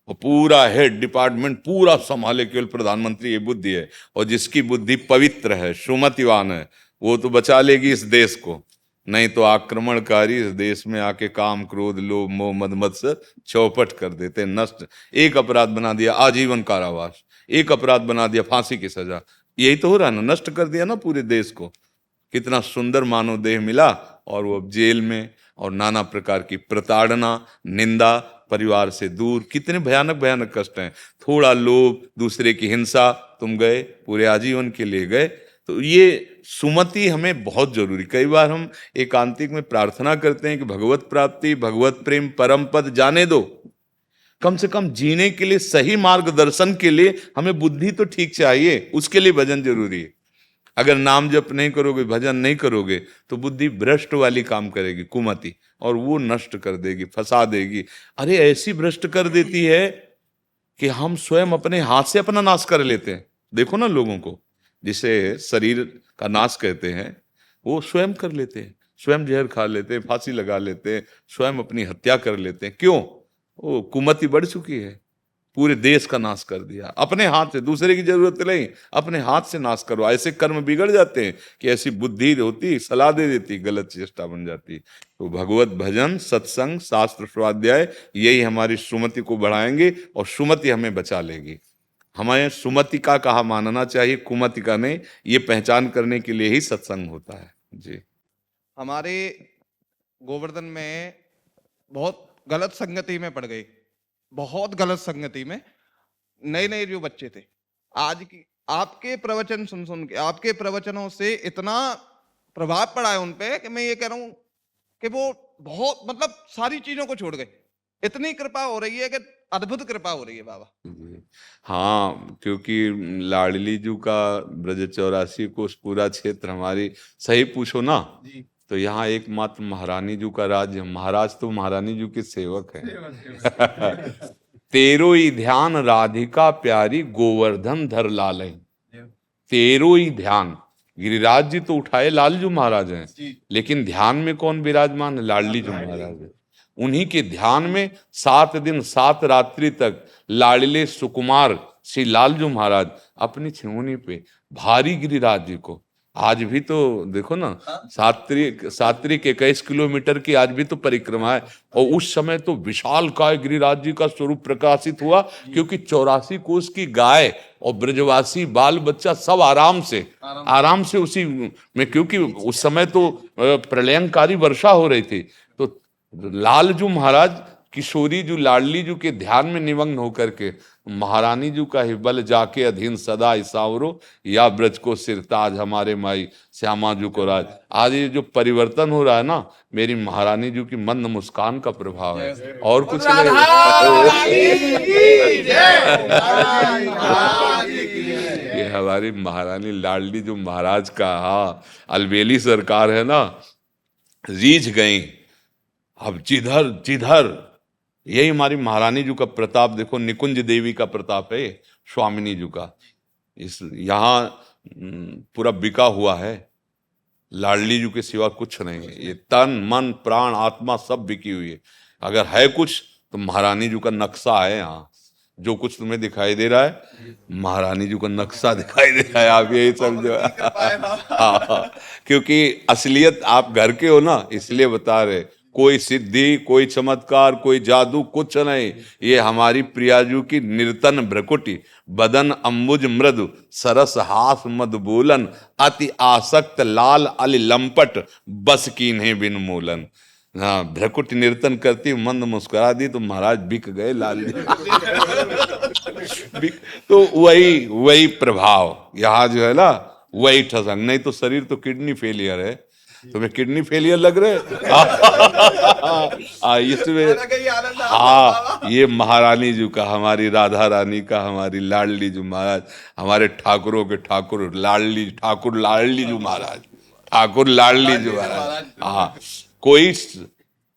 और पूरा हेड डिपार्टमेंट पूरा संभाले केवल प्रधानमंत्री, ये बुद्धि है। और जिसकी बुद्धि पवित्र है, सुमतिवान है, वो तो बचा लेगी इस देश को। नहीं तो आक्रमणकारी इस देश में आके काम क्रोध लोभ मोह मद मत्सर चौपट कर देते, नष्ट। एक अपराध बना दिया आजीवन कारावास, एक अपराध बना दिया फांसी की सजा। यही तो हो रहा है ना, नष्ट कर दिया ना पूरे देश को। कितना सुंदर मानव देह मिला और वो अब जेल में, और नाना प्रकार की प्रताड़ना, निंदा, परिवार से दूर, कितने भयानक भयानक कष्ट हैं। थोड़ा लोभ, दूसरे की हिंसा, तुम गए पूरे आजीवन के लिए गए। तो ये सुमति हमें बहुत जरूरी। कई बार हम एकांतिक में प्रार्थना करते हैं कि भगवत प्राप्ति, भगवत प्रेम, परम पद जाने दो। कम से कम जीने के लिए, सही मार्गदर्शन के लिए हमें बुद्धि तो ठीक चाहिए, उसके लिए भजन जरूरी है। अगर नाम जप नहीं करोगे, भजन नहीं करोगे, तो बुद्धि भ्रष्ट वाली काम करेगी, कुमति, और वो नष्ट कर देगी, फंसा देगी। अरे ऐसी भ्रष्ट कर देती है कि हम स्वयं अपने हाथ से अपना नाश कर लेते हैं। देखो ना लोगों को, जिसे शरीर का नाश कहते हैं, वो स्वयं कर लेते हैं, स्वयं जहर खा लेते हैं, फांसी लगा लेते हैं, स्वयं अपनी हत्या कर लेते हैं। क्यों? वो कुमति बढ़ चुकी है। पूरे देश का नाश कर दिया अपने हाथ से। दूसरे की जरूरत नहीं, अपने हाथ से नाश करो। ऐसे कर्म बिगड़ जाते हैं कि ऐसी बुद्धि होती, सलाह दे देती, गलत चेष्टा बन जाती। तो भगवत भजन, सत्संग, शास्त्र स्वाध्याय, यही हमारी सुमति को बढ़ाएंगे और सुमति हमें बचा लेगी। हमें सुमति का कहा मानना चाहिए, कुमति का नहीं। ये पहचान करने के लिए ही सत्संग होता है जी। हमारे गोवर्धन में बहुत गलत संगति में पड़ गए, बहुत गलत संगति में। नए नए जो बच्चे थे, आज की आपके प्रवचन सुन सुन के, आपके प्रवचनों से इतना प्रभाव पड़ा है उन पे कि मैं ये कह रहा हूं कि वो बहुत मतलब सारी चीजों को छोड़ गए। इतनी कृपा हो रही है कि अद्भुत कृपा हो रही है बाबा। जी। हाँ, क्योंकि लाडली जू का ब्रज 84 कोस पूरा क्षेत्र हमारी, सही पूछो ना, तो यहाँ एकमात्र महारानी जू का राज्य। महाराज तो महारानी जू के सेवक हैं। तेरो ही ध्यान राधिका प्यारी, गोवर्धन धर लाले। तेरो ही ध्यान, गिरिराज जी तो उठाए लालजू महाराज हैं, लेकिन ध्यान में कौन विराजमान है? लाडली जू महाराज है। उन्हीं के ध्यान में 7 दिन 7 रात्रि तक लाडले सुकुमार श्री लालजू महाराज अपनी छिमुनी पे भारी गिरिराज जी को, आज भी तो देखो ना, सात्रिक 21 किलोमीटर की आज भी तो परिक्रमा है। और उस समय तो विशाल काय गिरिराज जी का स्वरूप प्रकाशित हुआ, क्योंकि 84 कोस की गाय और ब्रजवासी बाल बच्चा सब आराम से उसी में, क्योंकि उस समय तो प्रलयंकारी वर्षा हो रही थी। तो लालजू महाराज किशोरी जू लाडली जू के ध्यान में निमग्न होकर के महारानी जू का ही बल जाके अधीन सदा इसावरो, या ब्रज को सिरताज हमारे माई श्यामा जू को राज। आज ये जो परिवर्तन हो रहा है ना, मेरी महारानी जू की मंद मुस्कान का प्रभाव है, और कुछ नहीं। ये हमारी महारानी लाडली जू महाराज का, हाँ, अलबेली सरकार है ना, रीझ गई। अब जिधर यही हमारी महारानी जू का प्रताप देखो, निकुंज देवी का प्रताप है, स्वामिनी जू का। इस यहाँ पूरा बिका हुआ है, लाडली जू के सिवा कुछ नहीं है। ये तन मन प्राण आत्मा सब बिकी हुई है। अगर है कुछ तो महारानी जू का नक्शा है। यहाँ जो कुछ तुम्हें दिखाई दे रहा है, महारानी जू का नक्शा दिखाई दे रहा है। आप यही समझो। हाँ, क्योंकि असलियत आप घर के हो ना, इसलिए बता रहे। कोई सिद्धि, कोई चमत्कार, कोई जादू कुछ नहीं। ये हमारी प्रियाजू की निर्तन भ्रकुटी, बदन अम्बुज मृदु, सरस हास मद बोलन, अति आसक्त लाल अली लंपट, बस कीन्हे बिन मूलन। हाँ, भ्रकुट निर्तन करती, मंद मुस्कुरा दी तो महाराज बिक गए लाल जी। तो वही प्रभाव यहाँ जो है ना, वही ठसंग। नहीं तो शरीर तो किडनी फेलियर है। तुम्हें किडनी फेलियर लग रहे? इसमें हाँ, ये महारानी जू का, हमारी राधा रानी का, हमारी लाडली जू महाराज, हमारे ठाकुरों के ठाकुर ठाकुर लाडली जू महाराज, ठाकुर लाडली जू महाराज। हाँ, कोई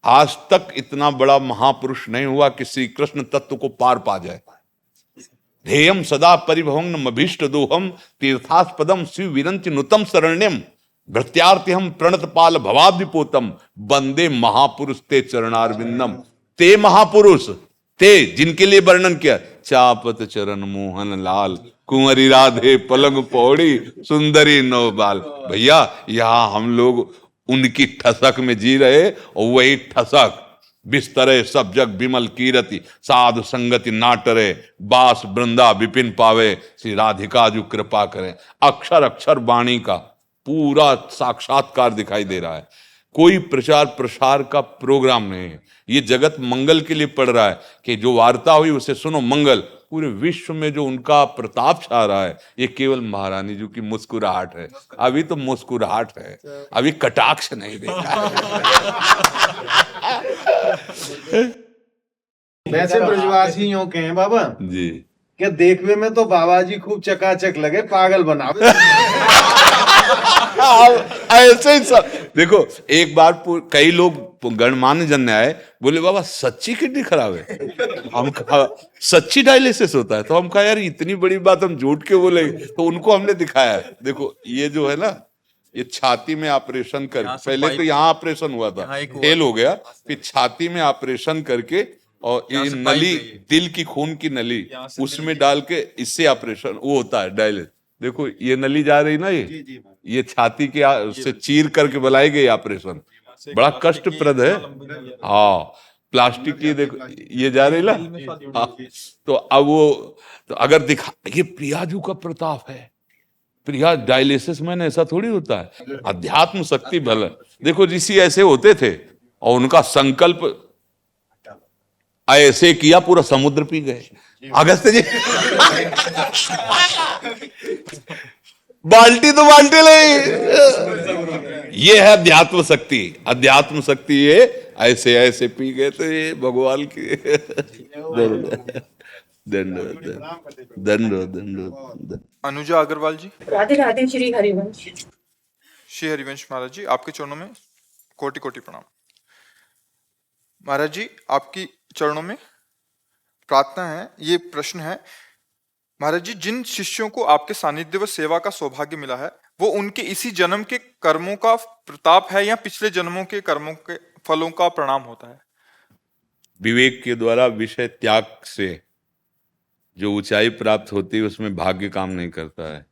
आज तक इतना बड़ा महापुरुष नहीं हुआ कि श्री कृष्ण तत्व को पार पा जाए। ध्येयम सदा परिभवं अभीष्ट दोहम, तीर्थास्पदम शिव विरंति नुतम शरण्यम, भृत्यार्थिहम प्रणत पाल भवाब्धिपोतम, वंदे महापुरुष ते चरणारविंदम। ते महापुरुष, ते जिनके लिए वर्णन किया, चापत चरण मोहन लाल, कुंवरी राधे पलंग पौड़ी, सुंदरी नौबाल। भैया, यहाँ हम लोग उनकी ठसक में जी रहे, और वही ठसक बिस्तरे सब जग विमल कीरति, साधु संगति नाटरे, बास वृंदा विपिन पावे, श्री राधिका जो कृपा करें। अक्षर अक्षर वाणी का पूरा साक्षात्कार दिखाई दे रहा है। कोई प्रचार प्रसार का प्रोग्राम नहीं है। ये जगत मंगल के लिए पड़ रहा है कि जो वार्ता हुई उसे सुनो मंगल। पूरे विश्व में जो उनका प्रताप छा रहा है, ये केवल महारानी जी की मुस्कुराहट है। अभी तो मुस्कुराहट है, अभी कटाक्ष नहीं देखा है। वैसे ब्रजवासियों के हैं बाबा जी, क्या देखने में तो बाबा जी खूब चकाचक लगे, पागल बनावे। ऐसे ही सब देखो। एक बार कई लोग गणमान्य जन आए, बोले बाबा सच्ची किडनी खराब है। हम कहा सच्ची डायलिसिस होता है? तो हम कहा यार इतनी बड़ी बात हम झूठ के बोले। तो उनको हमने दिखाया, देखो ये जो है ना, ये छाती में ऑपरेशन कर, पहले तो यहाँ ऑपरेशन हुआ था, फेल हो गया, फिर छाती में ऑपरेशन करके और यहाँ ये से पाइप नली, है ये। दिल की खून की नली, यहाँ से उसमें डाल के इससे ऑपरेशन वो होता है डायलिस। देखो ये नली जा रही ना, ये छाती के उससे चीर करके बनाई गई ऑपरेशन, बड़ा कष्टप्रद है। हाँ, प्लास्टिक की देखो ये जा रही ना। हाँ, तो अब वो तो अगर दिखा, ये प्रियाजू का प्रताप है। प्रिया डायलिसिस में ऐसा थोड़ी होता है, अध्यात्म शक्ति बल। देखो ऋषि ऐसे होते थे और उनका संकल्प ऐसे किया, पूरा समुद्र पी गए। अगस्त जी बाल्टी तो बाल्टी नहीं, ये है अध्यात्म शक्ति। अध्यात्म शक्ति ये ऐसे ऐसे पी गए, तो ये भगवान की दंड दंड दंड। अनुजा अग्रवाल जी। राधे राधे श्री हरिवंश। श्री हरिवंश महाराज जी, आपके चरणों में कोटि कोटि प्रणाम। महाराज जी, आपकी चरणों में प्रार्थना है, ये प्रश्न है महाराज जी, जिन शिष्यों को आपके सानिध्य व सेवा का सौभाग्य मिला है, वो उनके इसी जन्म के कर्मों का प्रताप है या पिछले जन्मों के कर्मों के फलों का परिणाम होता है? विवेक के द्वारा विषय त्याग से जो ऊंचाई प्राप्त होती है, उसमें भाग्य काम नहीं करता है।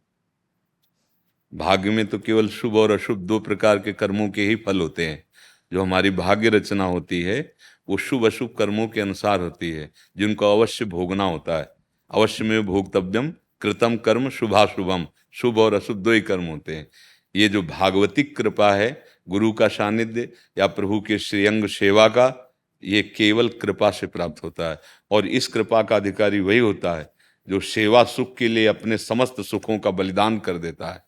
भाग्य में तो केवल शुभ और अशुभ दो प्रकार के कर्मों के ही फल होते हैं। जो हमारी भाग्य रचना होती है वो शुभ अशुभ कर्मों के अनुसार होती है, जिनको अवश्य भोगना होता है। अवश्य में भोक्तव्यम कृतम कर्म शुभाशुभम, शुभ और अशुभ दो ही कर्म होते हैं। ये जो भागवतिक कृपा है, गुरु का सानिध्य या प्रभु के श्रीअंग सेवा का, ये केवल कृपा से प्राप्त होता है। और इस कृपा का अधिकारी वही होता है जो सेवा सुख के लिए अपने समस्त सुखों का बलिदान कर देता है,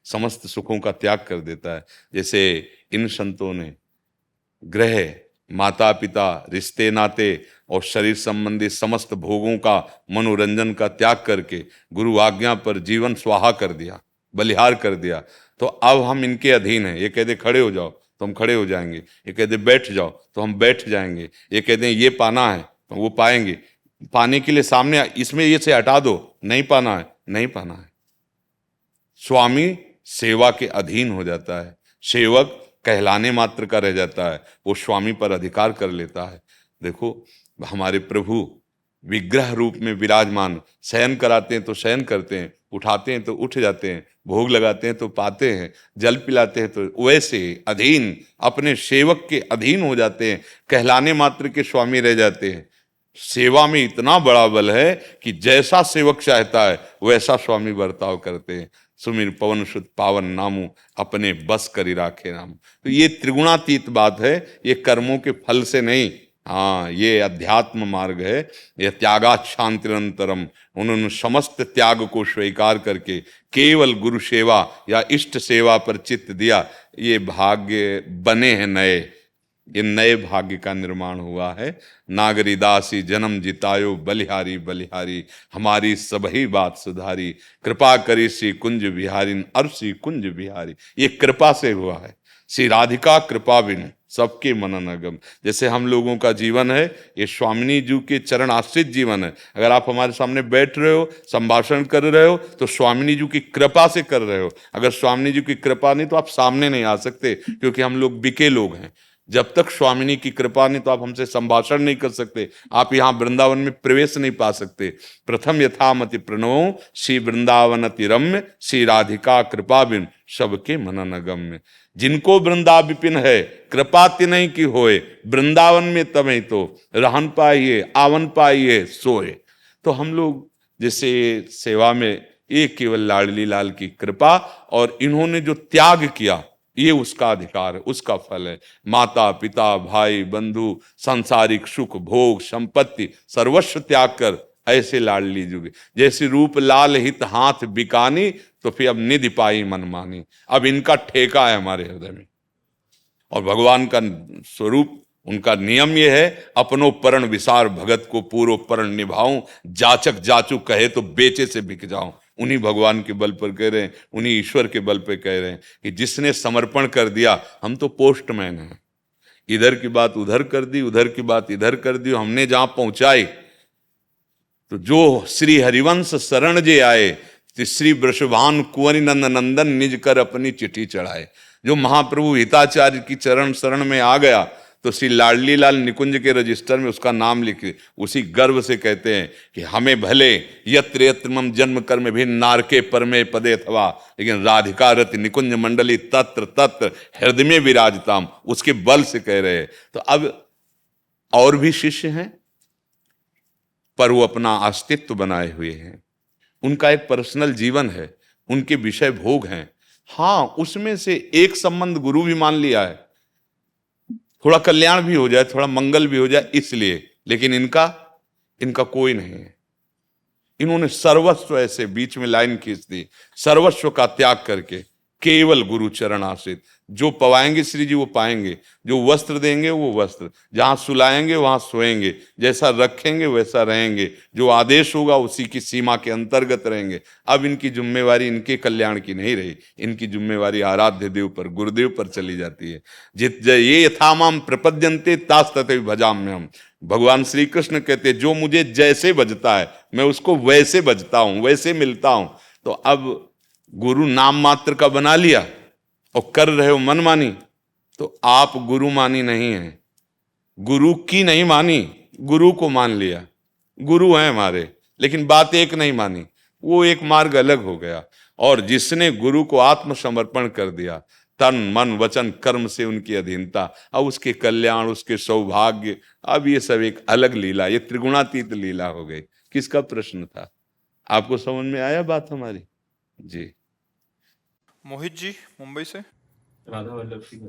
समस्त सुखों का त्याग कर देता है। जैसे इन संतों ने ग्रह, माता पिता, रिश्ते नाते और शरीर संबंधी समस्त भोगों का, मनोरंजन का त्याग करके गुरु आज्ञा पर जीवन स्वाहा कर दिया, बलिहार कर दिया। तो अब हम इनके अधीन हैं। ये कहते खड़े हो जाओ तो हम खड़े हो जाएंगे, ये कहते बैठ जाओ तो हम बैठ जाएंगे, ये कहते हैं ये पाना है तो वो पाएंगे। पाने के लिए सामने इसमें ये से हटा दो, नहीं पाना है, नहीं पाना है। स्वामी सेवा के अधीन हो जाता है, सेवक कहलाने मात्र का रह जाता है, वो स्वामी पर अधिकार कर लेता है। देखो हमारे प्रभु विग्रह रूप में विराजमान, शयन कराते हैं तो शयन करते हैं, उठाते हैं तो उठ जाते हैं, भोग लगाते हैं तो पाते हैं, जल पिलाते हैं तो वैसे अधीन, अपने सेवक के अधीन हो जाते हैं, कहलाने मात्र के स्वामी रह जाते हैं। सेवा में इतना बड़ा बल है कि जैसा सेवक चाहता है वैसा स्वामी बर्ताव करते हैं। सुमिर पवन सुत पावन नामू, अपने बस करी राखे नाम। तो ये त्रिगुणातीत बात है, ये कर्मों के फल से नहीं। हाँ, ये अध्यात्म मार्ग है। यह त्यागात शांतिरंतरम, उन्होंने समस्त त्याग को स्वीकार करके केवल गुरु सेवा या इष्ट सेवा पर चित्त दिया। ये भाग्य बने हैं नए, ये नए भाग्य का निर्माण हुआ है। नागरी दासी जन्म जितायो, बलिहारी बलिहारी, हमारी सबही बात सुधारी, कृपा करी श्री कुंज बिहारी, और श्री कुंज बिहारी, ये कृपा से हुआ है। श्री राधिका कृपा बिनु सबके मनन अगम। जैसे हम लोगों का जीवन है, ये स्वामिनी जी के चरण आश्रित जीवन है। अगर आप हमारे सामने बैठ रहे हो, संभाषण कर रहे हो, तो स्वामिनी जी की कृपा से कर रहे हो। अगर स्वामिनी जी की कृपा नहीं तो आप सामने नहीं आ सकते, क्योंकि हम लोग बिके लोग हैं। जब तक स्वामिनी की कृपा नहीं तो आप हमसे संभाषण नहीं कर सकते, आप यहाँ वृंदावन में प्रवेश नहीं पा सकते। प्रथम यथामति प्रणव श्री वृंदावनति रम्य, श्री राधिका कृपा बिन सबके मनन अगम्य। जिनको वृंदा विपिन है, कृपा तिन्हीं की होए, वृंदावन में तमें तो रहन पाइए, आवन पाइए सोए। तो हम लोग जैसे सेवा में, ये केवल लाडली लाल की कृपा, और इन्होंने जो त्याग किया ये उसका अधिकार है, उसका फल है। माता पिता भाई बंधु, सांसारिक सुख भोग संपत्ति सर्वस्व त्याग कर ऐसे लाडली जुगे। जैसे रूप लाल हित हाथ बिकानी, तो फिर अब निधि पाई मन मानी। अब इनका ठेका है हमारे हृदय में। और भगवान का स्वरूप, उनका नियम ये है, अपनो परण विसार भगत को पूरो परण निभाऊं, जाचक जाचू कहे तो बेचे से बिक जाऊं। उन्हीं भगवान के बल पर कह रहे हैं, उन्हीं ईश्वर के बल पर कह रहे हैं कि जिसने समर्पण कर दिया, हम तो पोस्टमैन हैं, इधर की बात उधर कर दी, उधर की बात इधर कर दी, हमने जहां पहुंचाई। तो जो श्री हरिवंश शरण जे आए, श्री वृषभान कुंवरी नंद नंदन निज कर अपनी चिट्ठी चढ़ाए। जो महाप्रभु हिताचार्य की चरण शरण में आ गया, तो श्री लाडली लाल निकुंज के रजिस्टर में उसका नाम लिखे, उसी गर्व से कहते हैं कि हमें भले यत्र यत्र मम जन्म कर्म भी नारके परमे पदे अथवा, लेकिन राधिका रति निकुंज मंडली तत्र तत्र हृदय में विराजताम, उसके बल से कह रहे हैं। तो अब और भी शिष्य हैं, पर वो अपना अस्तित्व बनाए हुए हैं, उनका एक पर्सनल जीवन है, उनके विषय भोग हैं। हाँ, उसमें से एक संबंध गुरु भी मान लिया है, थोड़ा कल्याण भी हो जाए, थोड़ा मंगल भी हो जाए इसलिए, लेकिन इनका कोई नहीं है। इन्होंने सर्वस्व, ऐसे बीच में लाइन खींच दी, सर्वस्व का त्याग करके केवल गुरु चरण आश्रित। जो पवाएंगे श्री जी वो पाएंगे, जो वस्त्र देंगे वो वस्त्र, जहां सुलाएंगे वहां सोएंगे, जैसा रखेंगे वैसा रहेंगे, जो आदेश होगा उसी की सीमा के अंतर्गत रहेंगे। अब इनकी जिम्मेवारी इनके कल्याण की नहीं रही, इनकी जिम्मेवारी आराध्य देव पर, गुरुदेव पर चली जाती है। जित ये यथामाम प्रपद्यन्ते तास तथैव भजाम्यहम्। भगवान श्री कृष्ण कहते जो मुझे जैसे बजता है मैं उसको वैसे बजता हूं, वैसे मिलता हूं। तो अब गुरु नाम मात्र का बना लिया और कर रहे हो मनमानी, तो आप गुरु मानी नहीं है, गुरु की नहीं मानी, गुरु को मान लिया। गुरु हैं हमारे, लेकिन बात एक नहीं मानी, वो एक मार्ग अलग हो गया। और जिसने गुरु को आत्मसमर्पण कर दिया, तन मन वचन कर्म से उनकी अधीनता, अब उसके कल्याण, उसके सौभाग्य, अब ये सब एक अलग लीला, ये त्रिगुणातीत लीला हो गई। किसका प्रश्न था? आपको समझ में आया बात हमारी? जी। मोहित जी मुंबई से। राधा वल्लभ श्री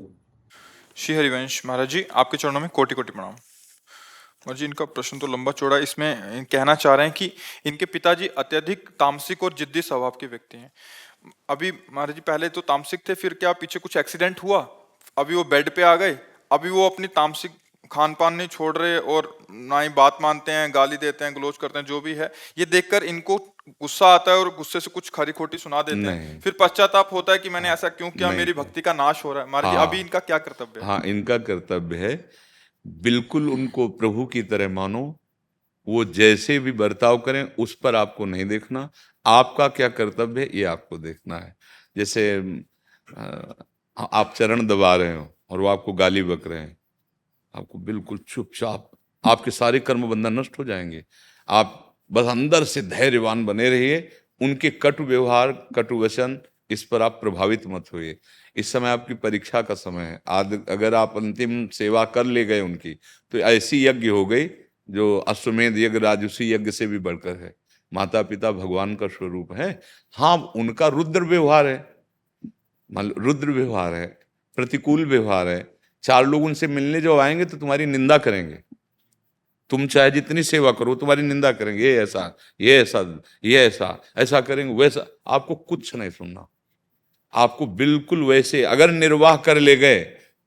श्री हरिवंश महाराज जी, आपके चरणों में कोटि कोटि प्रणाम। महाराज जी, इनका प्रश्न तो लंबा चौड़ा, इसमें कहना चाह रहे हैं कि इनके पिताजी अत्यधिक तामसिक और जिद्दी स्वभाव के व्यक्ति हैं। अभी महाराज जी पहले तो तामसिक थे, फिर क्या पीछे कुछ एक्सीडेंट हुआ, अभी वो बेड पे आ गए, अभी वो अपनी तामसिक खान पान नहीं छोड़ रहे और ना ही बात मानते हैं, गाली देते हैं, गलोच करते हैं, जो भी है। ये देखकर इनको गुस्सा आता है और गुस्से से कुछ खरी खोटी सुना देते हैं, फिर पश्चाताप होता है कि मैंने ऐसा क्यों किया, मेरी भक्ति का नाश हो रहा है। महाराज जी, अभी इनका क्या कर्तव्य है? हाँ, इनका कर्तव्य है बिल्कुल उनको प्रभु की तरह मानो, वो जैसे भी बर्ताव करें उस पर आपको नहीं देखना, आपका क्या कर्तव्य है ये आपको देखना है। जैसे आप चरण दबा रहे हो और वो आपको गाली बक रहे हैं, आपको बिल्कुल चुपचाप, आपके सारे कर्म बंधन नष्ट हो जाएंगे। आप बस अंदर से धैर्यवान बने रहिए, उनके कटु व्यवहार, कटु वचन, इस पर आप प्रभावित मत होइए। इस समय आपकी परीक्षा का समय है। आज अगर आप अंतिम सेवा कर ले गए उनकी, तो ऐसी यज्ञ हो गई जो अश्वमेध यज्ञ, राजसूय यज्ञ से भी बढ़कर है। माता पिता भगवान का स्वरूप है। हाँ, उनका रुद्र व्यवहार है, रुद्र व्यवहार है, प्रतिकूल व्यवहार है। चार लोग उनसे मिलने जो आएंगे तो तुम्हारी निंदा करेंगे, तुम चाहे जितनी सेवा करो तुम्हारी निंदा करेंगे, ये ऐसा, ये ऐसा, ये ऐसा, ऐसा करेंगे, वैसा। आपको कुछ नहीं सुनना, आपको बिल्कुल वैसे अगर निर्वाह कर ले गए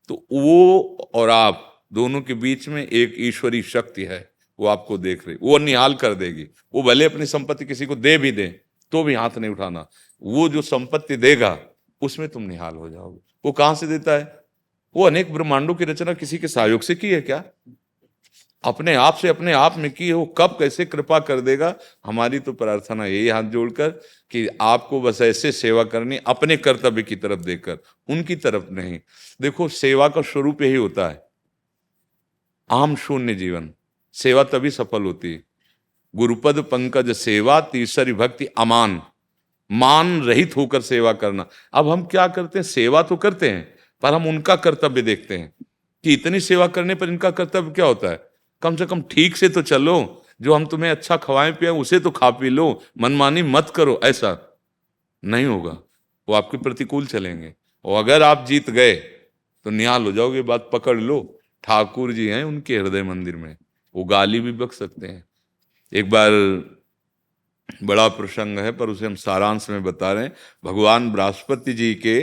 तो वो और आप दोनों के बीच में एक ईश्वरी शक्ति है, वो आपको देख रही, वो निहाल कर देगी। वो भले अपनी संपत्ति किसी को दे भी दे तो भी हाथ नहीं उठाना, वो जो संपत्ति देगा उसमें तुम निहाल हो जाओगे। वो कहां से देता है? वो अनेक ब्रह्मांडों की रचना किसी के सहयोग से की है क्या? अपने आप से, अपने आप में की है। वो कब कैसे कृपा कर देगा? हमारी तो प्रार्थना यही हाथ जोड़कर कि आपको बस ऐसे सेवा करनी, अपने कर्तव्य की तरफ देखकर, उनकी तरफ नहीं। देखो, सेवा का स्वरूप यही होता है, आम शून्य जीवन। सेवा तभी सफल होती है। गुरुपद पंकज सेवा, तीसरी भक्ति अमान, मान रहित होकर सेवा करना। अब हम क्या करते हैं? सेवा तो करते हैं, पर हम उनका कर्तव्य देखते हैं कि इतनी सेवा करने पर इनका कर्तव्य क्या होता है? कम से कम ठीक से तो चलो, जो हम तुम्हें अच्छा खवाएं पिए उसे तो खा पी लो, मनमानी मत करो। ऐसा नहीं होगा, वो आपके प्रतिकूल चलेंगे। और अगर आप जीत गए तो निहाल हो जाओगे। बात पकड़ लो, ठाकुर जी हैं उनके हृदय मंदिर में, वो गाली भी बक सकते हैं। एक बार बड़ा प्रसंग है पर उसे हम सारांश में बता रहे हैं। भगवान बृहस्पति जी के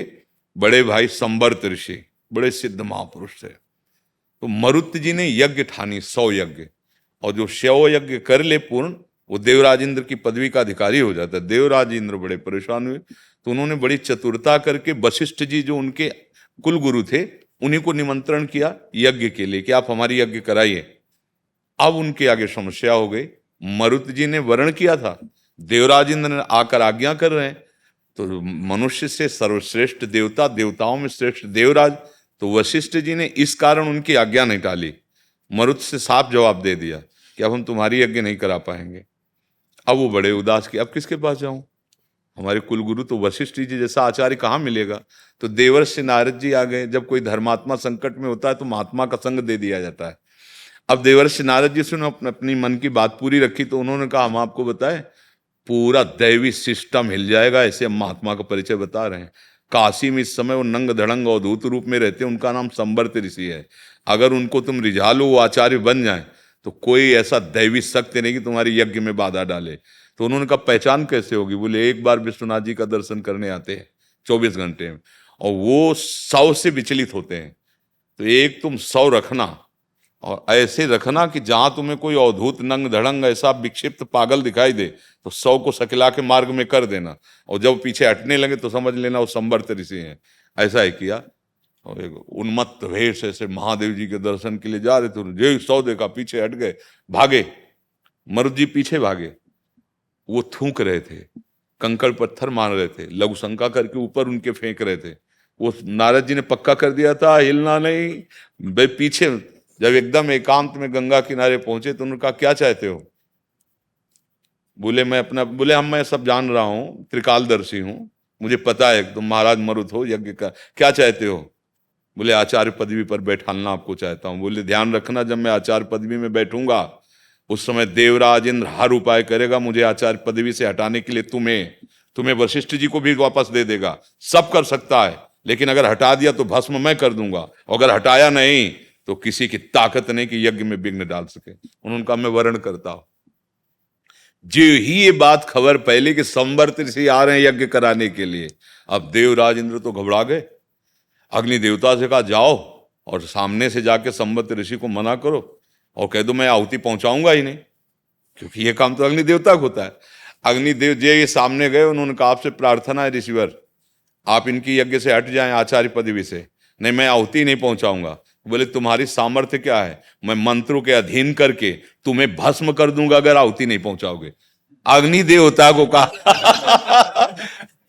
बड़े भाई संवर्त ऋषि बड़े सिद्ध महापुरुष थे, तो मरुत जी ने यज्ञ ठानी, 100 यज्ञ, और जो 100 यज्ञ कर ले पूर्ण, वो देवराज इंद्र की पदवी का अधिकारी हो जाता है। देवराज इंद्र बड़े परेशान हुए, तो उन्होंने बड़ी चतुरता करके वशिष्ठ जी जो उनके कुल गुरु थे उन्हीं को निमंत्रण किया यज्ञ के लिए कि आप हमारी यज्ञ कराइए। अब उनके आगे समस्या हो गई। मरुत जी ने वर्ण किया था, देवराज इंद्र ने आकर आज्ञा कर रहे हैं, तो मनुष्य से सर्वश्रेष्ठ देवता, देवताओं में श्रेष्ठ देवराज, तो वशिष्ठ जी ने इस कारण उनकी आज्ञा नहीं टाली, मरुत से साफ जवाब दे दिया कि अब हम तुम्हारी यज्ञ नहीं करा पाएंगे। अब वो बड़े उदास कि अब किसके पास जाऊं, हमारे कुलगुरु तो वशिष्ठ जी जैसा आचार्य कहाँ मिलेगा। तो देवर्षि नारद जी आ गए। जब कोई धर्मात्मा संकट में होता है तो महात्मा का संग दे दिया जाता है। अब देवर्षि नारद जी से अपनी मन की बात पूरी रखी तो उन्होंने कहा हम आपको बताएं, पूरा दैवी सिस्टम हिल जाएगा, ऐसे हम महात्मा का परिचय बता रहे हैं। काशी में इस समय वो नंग धड़ंग अवधूत रूप में रहते हैं, उनका नाम संवर्त ऋषि है। अगर उनको तुम रिझा लो, वो आचार्य बन जाए तो कोई ऐसा दैवी शक्ति नहीं कि तुम्हारी यज्ञ में बाधा डाले। तो उन्होंने कहा पहचान कैसे होगी? बोले एक बार विश्वनाथ जी का दर्शन करने आते हैं 24 घंटे में, और वो 100 से विचलित होते हैं। तो एक तुम 100 रखना, और ऐसे रखना कि जहां तुम्हें कोई अवधूत नंग धड़ंग ऐसा विक्षिप्त पागल दिखाई दे तो 100 को सकला के मार्ग में कर देना, और जब पीछे हटने लगे तो समझ लेना वो संवर्त ऋषि हैं। ऐसा ही किया, और एक उन्मत्त वेश ऐसे महादेव जी के दर्शन के लिए जा रहे थे, जो 100 देखा पीछे हट गए, भागे। मरुद जी पीछे भागे, वो थूक रहे थे, कंकड़ पत्थर मार रहे थे, लघु शंका करके ऊपर उनके फेंक रहे थे। वो नारद जी ने पक्का कर दिया था हिलना नहीं। भाई पीछे जब एकदम एकांत में गंगा किनारे पहुंचे तो उन्होंने कहा क्या चाहते हो? बोले मैं सब जान रहा हूँ, त्रिकालदर्शी हूँ, मुझे पता है तुम महाराज मरुत हो, यज्ञ का क्या चाहते हो? बोले आचार्य पदवी पर बैठालना आपको चाहता हूँ। बोले ध्यान रखना, जब मैं आचार्य पदवी में बैठूंगा उस समय देवराज इंद्र हर उपाय करेगा मुझे आचार्य पदवी से हटाने के लिए। तुम्हें वशिष्ठ जी को भी वापस दे देगा, सब कर सकता है, लेकिन अगर हटा दिया तो भस्म मैं कर दूंगा, अगर हटाया नहीं तो किसी की ताकत नहीं कि यज्ञ में विघ्न डाल सके। उन्होंने कहा मैं वर्ण करता हूं। जो ही ये बात खबर पहले कि संवर्त ऋषि आ रहे हैं यज्ञ कराने के लिए, अब देवराज इंद्र तो घबरा गए। अग्नि देवता से कहा जाओ और सामने से जाके संवर्त ऋषि को मना करो और कह दो मैं आहुति पहुंचाऊंगा ही नहीं, क्योंकि ये काम तो अग्नि देवता को होता है। अग्निदेव जी ये सामने गए, उन्होंने कहा आपसे प्रार्थना है ऋषिवर, आप इनकी यज्ञ से हट जाएं आचार्य पदवी से। नहीं मैं आहुति नहीं पहुंचाऊंगा। बोले तुम्हारी सामर्थ्य क्या है? मैं मंत्रों के अधीन करके तुम्हें भस्म कर दूंगा अगर आहुति नहीं पहुंचाओगे। अग्नि देवता को कहा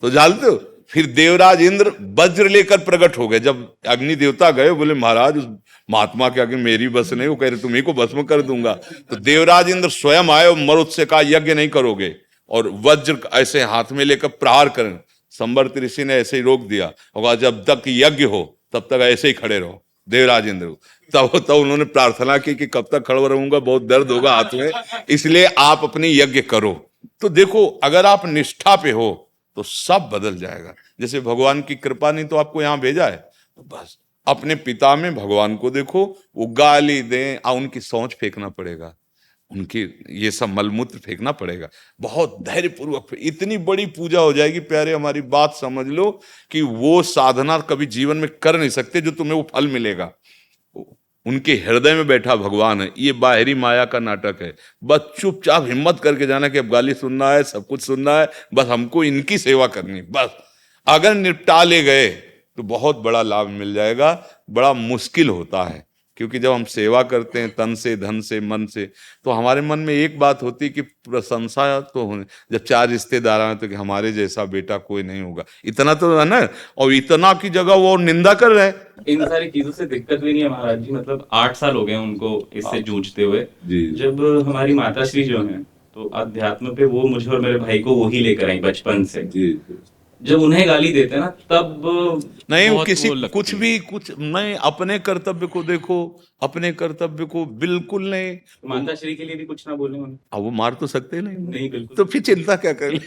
तो जानते हो, फिर देवराज इंद्र वज्र लेकर प्रकट हो गए। जब अग्नि देवता गए बोले महाराज उस महात्मा के आगे मेरी बस नहीं, वो कह रहे तुम्ही को भस्म कर दूंगा। तो देवराज इंद्र स्वयं आए और मरुत से कहा यज्ञ नहीं करोगे, और वज्र ऐसे हाथ में लेकर प्रहार करें। संवर्त ऋषि ने ऐसे ही रोक दिया और जब तक यज्ञ हो तब तक ऐसे ही खड़े रहो देवराज इंद्र। तब उन्होंने प्रार्थना की कि कब तक खड़ा रहूंगा, बहुत दर्द होगा हाथ में, इसलिए आप अपनी यज्ञ करो। तो देखो अगर आप निष्ठा पे हो तो सब बदल जाएगा। जैसे भगवान की कृपा नहीं तो आपको यहाँ भेजा है, तो बस अपने पिता में भगवान को देखो, वो गाली दें उनकी सोच फेंकना पड़ेगा, उनकी ये सब मलमूत्र फेंकना पड़ेगा, बहुत धैर्यपूर्वक। इतनी बड़ी पूजा हो जाएगी प्यारे, हमारी बात समझ लो कि वो साधना कभी जीवन में कर नहीं सकते जो तुम्हें वो फल मिलेगा। उनके हृदय में बैठा भगवान है, ये बाहरी माया का नाटक है। बस चुपचाप हिम्मत करके जाना कि अब गाली सुनना है, सब कुछ सुनना है, बस हमको इनकी सेवा करनी। बस अगर निपटा ले गए तो बहुत बड़ा लाभ मिल जाएगा। बड़ा मुश्किल होता है क्योंकि जब हम सेवा करते हैं तन से, धन से, मन से, तो हमारे मन में एक बात होती है कि प्रशंसा तो होने। जब 4 रिश्तेदार आए तो कि हमारे जैसा बेटा कोई नहीं होगा, इतना तो है ना, और इतना की जगह वो निंदा कर रहे हैं। इन सारी चीजों से दिक्कत भी नहीं है महाराज जी, मतलब 8 साल हो गए उनको इससे जूझते हुए। जी। जब हमारी माता श्री जो है तो अध्यात्म पे वो मुझे और मेरे भाई को वही लेकर आई बचपन से। जी। जब उन्हें गाली देते ना तब नहीं बहुत किसी वो लगती कुछ है। भी कुछ नहीं, अपने कर्तव्य को देखो, अपने कर्तव्य को बिल्कुल नहीं। माता श्री के लिए भी कुछ ना बोले उन्हें। अब वो मार तो सकते नहीं, नहीं बिल्कुल। तो फिर चिंता क्या कर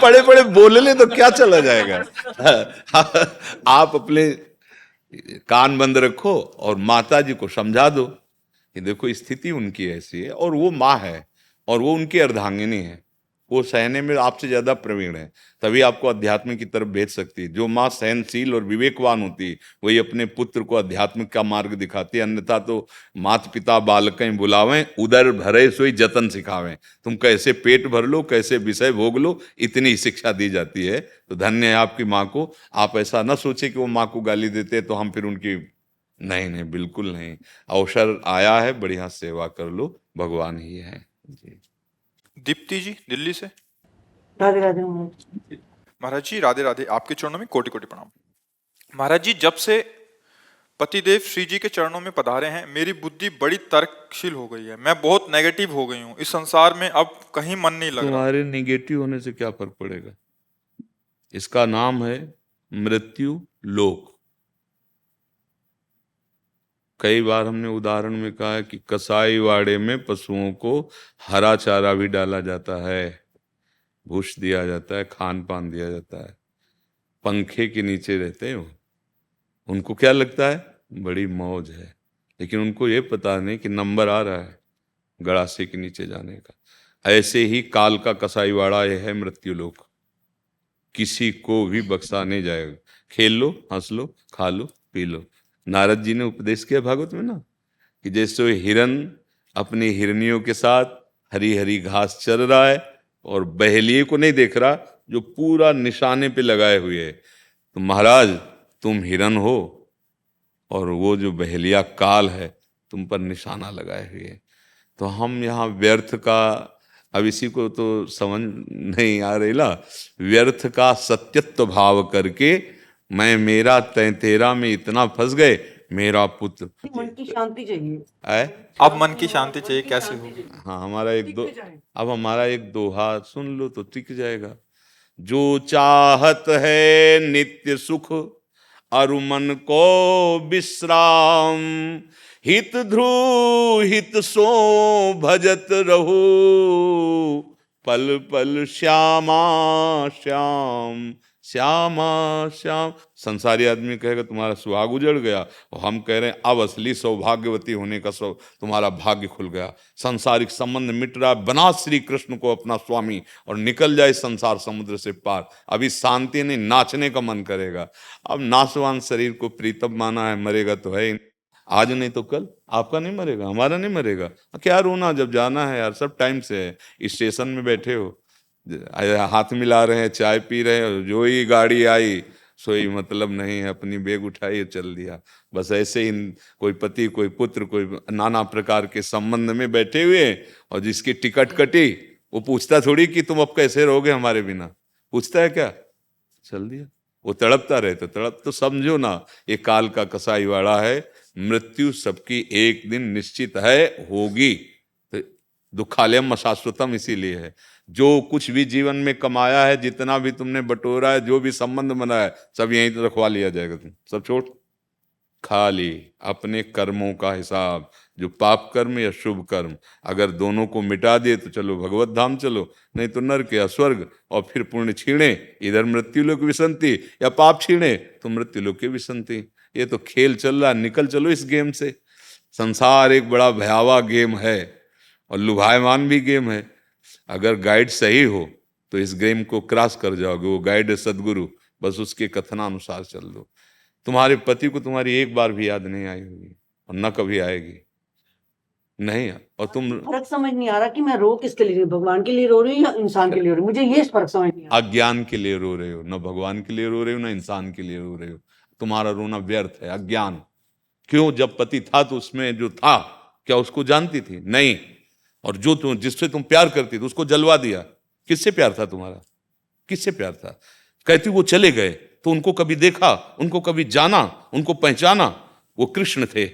पड़े पड़े बोल ले तो क्या चला जाएगा। आप अपने कान बंद रखो और माता जी को समझा दो कि देखो स्थिति उनकी ऐसी है और वो माँ है और वो उनकी अर्धांगिनी है, वो सहने में आपसे ज्यादा प्रवीण है, तभी आपको अध्यात्म की तरफ भेज सकती है। जो माँ सहनशील और विवेकवान होती है वही अपने पुत्र को अध्यात्म का मार्ग दिखाती है। अन्यथा तो माता पिता बालकें बुलावें, उदर भरे सोई जतन सिखावें। तुम कैसे पेट भर लो, कैसे विषय भोग लो, इतनी शिक्षा दी जाती है। तो धन्य है आपकी माँ को। आप ऐसा न सोचे कि वो माँ को गाली देते तो हम फिर उनकी, नहीं नहीं बिल्कुल नहीं। अवसर आया है, बढ़िया सेवा कर लो, भगवान ही है जी। दीप्ति जी दिल्ली से। राधे राधे महाराज। महाराज जी राधे राधे, आपके चरणों में कोटि कोटि प्रणाम। महाराज जी जब से पतिदेव श्री जी के चरणों में पधारे हैं। मेरी बुद्धि बड़ी तर्कशील हो गई है, मैं बहुत नेगेटिव हो गई हूँ। इस संसार में अब कहीं मन नहीं लग रहा। तुम्हारे निगेटिव होने से क्या फर्क पड़ेगा? इसका नाम है मृत्यु लोक। कई बार हमने उदाहरण में कहा है कि कसाई वाड़े में पशुओं को हरा चारा भी डाला जाता है, भूस दिया जाता है, खान पान दिया जाता है, पंखे के नीचे रहते हैं। उनको क्या लगता है? बड़ी मौज है, लेकिन उनको ये पता नहीं कि नंबर आ रहा है गड़ासे के नीचे जाने का। ऐसे ही काल का कसाईवाड़ा यह है मृत्यु लोक, किसी को भी बख्शा नहीं जाएगा। खेल लो, हंस लो, खा लो, पी लो। नारद जी ने उपदेश किया भागवत में ना, कि जैसे हिरन अपनी हिरनियों के साथ हरी हरी घास चर रहा है और बहेलिए को नहीं देख रहा जो पूरा निशाने पे लगाए हुए है, तो महाराज तुम हिरन हो और वो जो बहेलिया काल है तुम पर निशाना लगाए हुए है। तो हम यहाँ व्यर्थ का, अब इसी को तो समझ नहीं आ रही ना, व्यर्थ का सत्यत्व भाव करके मैं मेरा तय तेरा में इतना फंस गए, मेरा पुत्र मन की शांति चाहिए। है। अब मन की शांति चाहिए, कैसे होगी? हाँ, हमारा एक दोहा सुन लो तो टिक जाएगा। जो चाहत है नित्य सुख अरु मन को विश्राम, हित ध्रुव हित सो भजत रहो, पल पल श्यामा श्याम श्यामा श्याम। संसारी आदमी कहेगा तुम्हारा सुहाग उजड़ गया, और हम कह रहे हैं अब असली सौभाग्यवती होने का तुम्हारा भाग्य खुल गया। सांसारिक संबंध मिट रहा, बना श्री कृष्ण को अपना स्वामी और निकल जाए संसार समुद्र से पार। अभी शांति नहीं, नाचने का मन करेगा। अब नासवान शरीर को प्रीतम माना है, मरेगा तो है ही, आज नहीं तो कल। आपका नहीं मरेगा, हमारा नहीं मरेगा, क्या रोना, जब जाना है यार, सब टाइम से है। स्टेशन में बैठे हो, हाथ मिला रहे हैं, चाय पी रहे हैं, जो ही गाड़ी आई सोई मतलब नहीं है, अपनी बैग उठाई और चल दिया। बस ऐसे ही कोई पति, कोई पुत्र, कोई नाना प्रकार के संबंध में बैठे हुए, और जिसकी टिकट कटी वो पूछता थोड़ी कि तुम अब कैसे रहोगे हमारे बिना, पूछता है क्या? चल दिया। वो तड़पता रहे तो तड़प, तो समझो ना ये काल का कसाईवाड़ा है। मृत्यु सबकी एक दिन निश्चित है, होगी। तो दुखालयम अशाश्वतम इसीलिए है। जो कुछ भी जीवन में कमाया है, जितना भी तुमने बटोरा है, जो भी संबंध बनाया है, सब यहीं रखवा लिया जाएगा। तुम सब छोड़, खाली अपने कर्मों का हिसाब, जो पाप कर्म या शुभ कर्म, अगर दोनों को मिटा दिए तो चलो भगवत धाम चलो, नहीं तो नरक या स्वर्ग। और फिर पुण्य छीणे इधर मृत्यु लोक विसंति, या पाप छीणे तो मृत्यु लोक की विसंति। ये तो खेल चल रहा, निकल चलो इस गेम से। संसार एक बड़ा भयावह गेम है और लुभायमान भी गेम है। अगर गाइड सही हो तो इस गेम को क्रॉस कर जाओगे। वो गाइड है सदगुरु, बस उसके कथनानुसार चल दो। तुम्हारे पति को तुम्हारी एक बार भी याद नहीं आई होगी और न कभी आएगी, नहीं। और तुम फर्क समझ नहीं आ रहा कि मैं रो किसके लिए रही हूँ, भगवान के लिए रो रही हूँ या इंसान के लिए रो रही हूँ, मुझे ये फर्क समझ नहीं आ रहा। अज्ञान के लिए रो रहे हो, न भगवान के लिए रो रहे हो, न इंसान के लिए रो रहे हो। तुम्हारा रोना व्यर्थ है, अज्ञान। क्यों? जब पति था तो उसमें जो था, क्या उसको जानती थी? नहीं। और जो तुम, जिससे तुम प्यार करती थी, उसको जलवा दिया। किससे प्यार था तुम्हारा? किससे प्यार था? कहती वो चले गए तो उनको कभी देखा, उनको कभी जाना, उनको पहचाना? वो कृष्ण थे,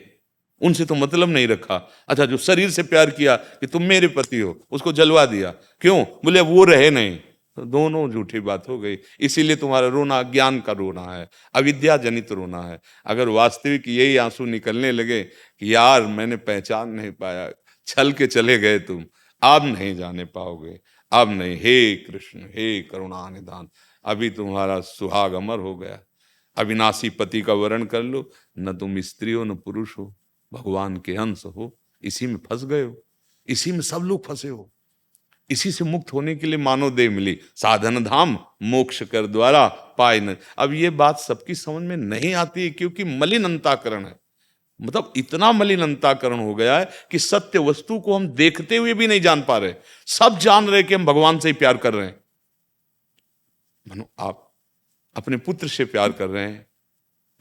उनसे तो मतलब नहीं रखा। अच्छा, जो शरीर से प्यार किया कि तुम मेरे पति हो, उसको जलवा दिया। क्यों? बोले वो रहे नहीं। तो दोनों झूठी बात हो गई। इसीलिए तुम्हारा रोना अज्ञान का रोना है, अविद्या जनित रोना है। अगर वास्तविक यही आंसू निकलने लगे कि यार मैंने पहचान नहीं पाया, छल के चले गए तुम, अब नहीं जाने पाओगे, अब नहीं। हे कृष्ण, हे करुणा निधान, अभी तुम्हारा सुहाग अमर हो गया। अविनाशी पति का वर्ण कर लो, न तुम स्त्री हो न पुरुष हो, भगवान के अंश हो। इसी में फंस गए हो, इसी में सब लोग फंसे हो। इसी से मुक्त होने के लिए मानव देह मिली, साधन धाम मोक्ष कर द्वारा पाए न। अब ये बात सबकी समझ में नहीं आती है, क्योंकि मलिन अंताकरण है। मतलब इतना मलिन अंताकरण हो गया है कि सत्य वस्तु को हम देखते हुए भी नहीं जान पा रहे। सब जान रहे कि हम भगवान से ही प्यार कर रहे हैं। मानो आप अपने पुत्र से प्यार कर रहे हैं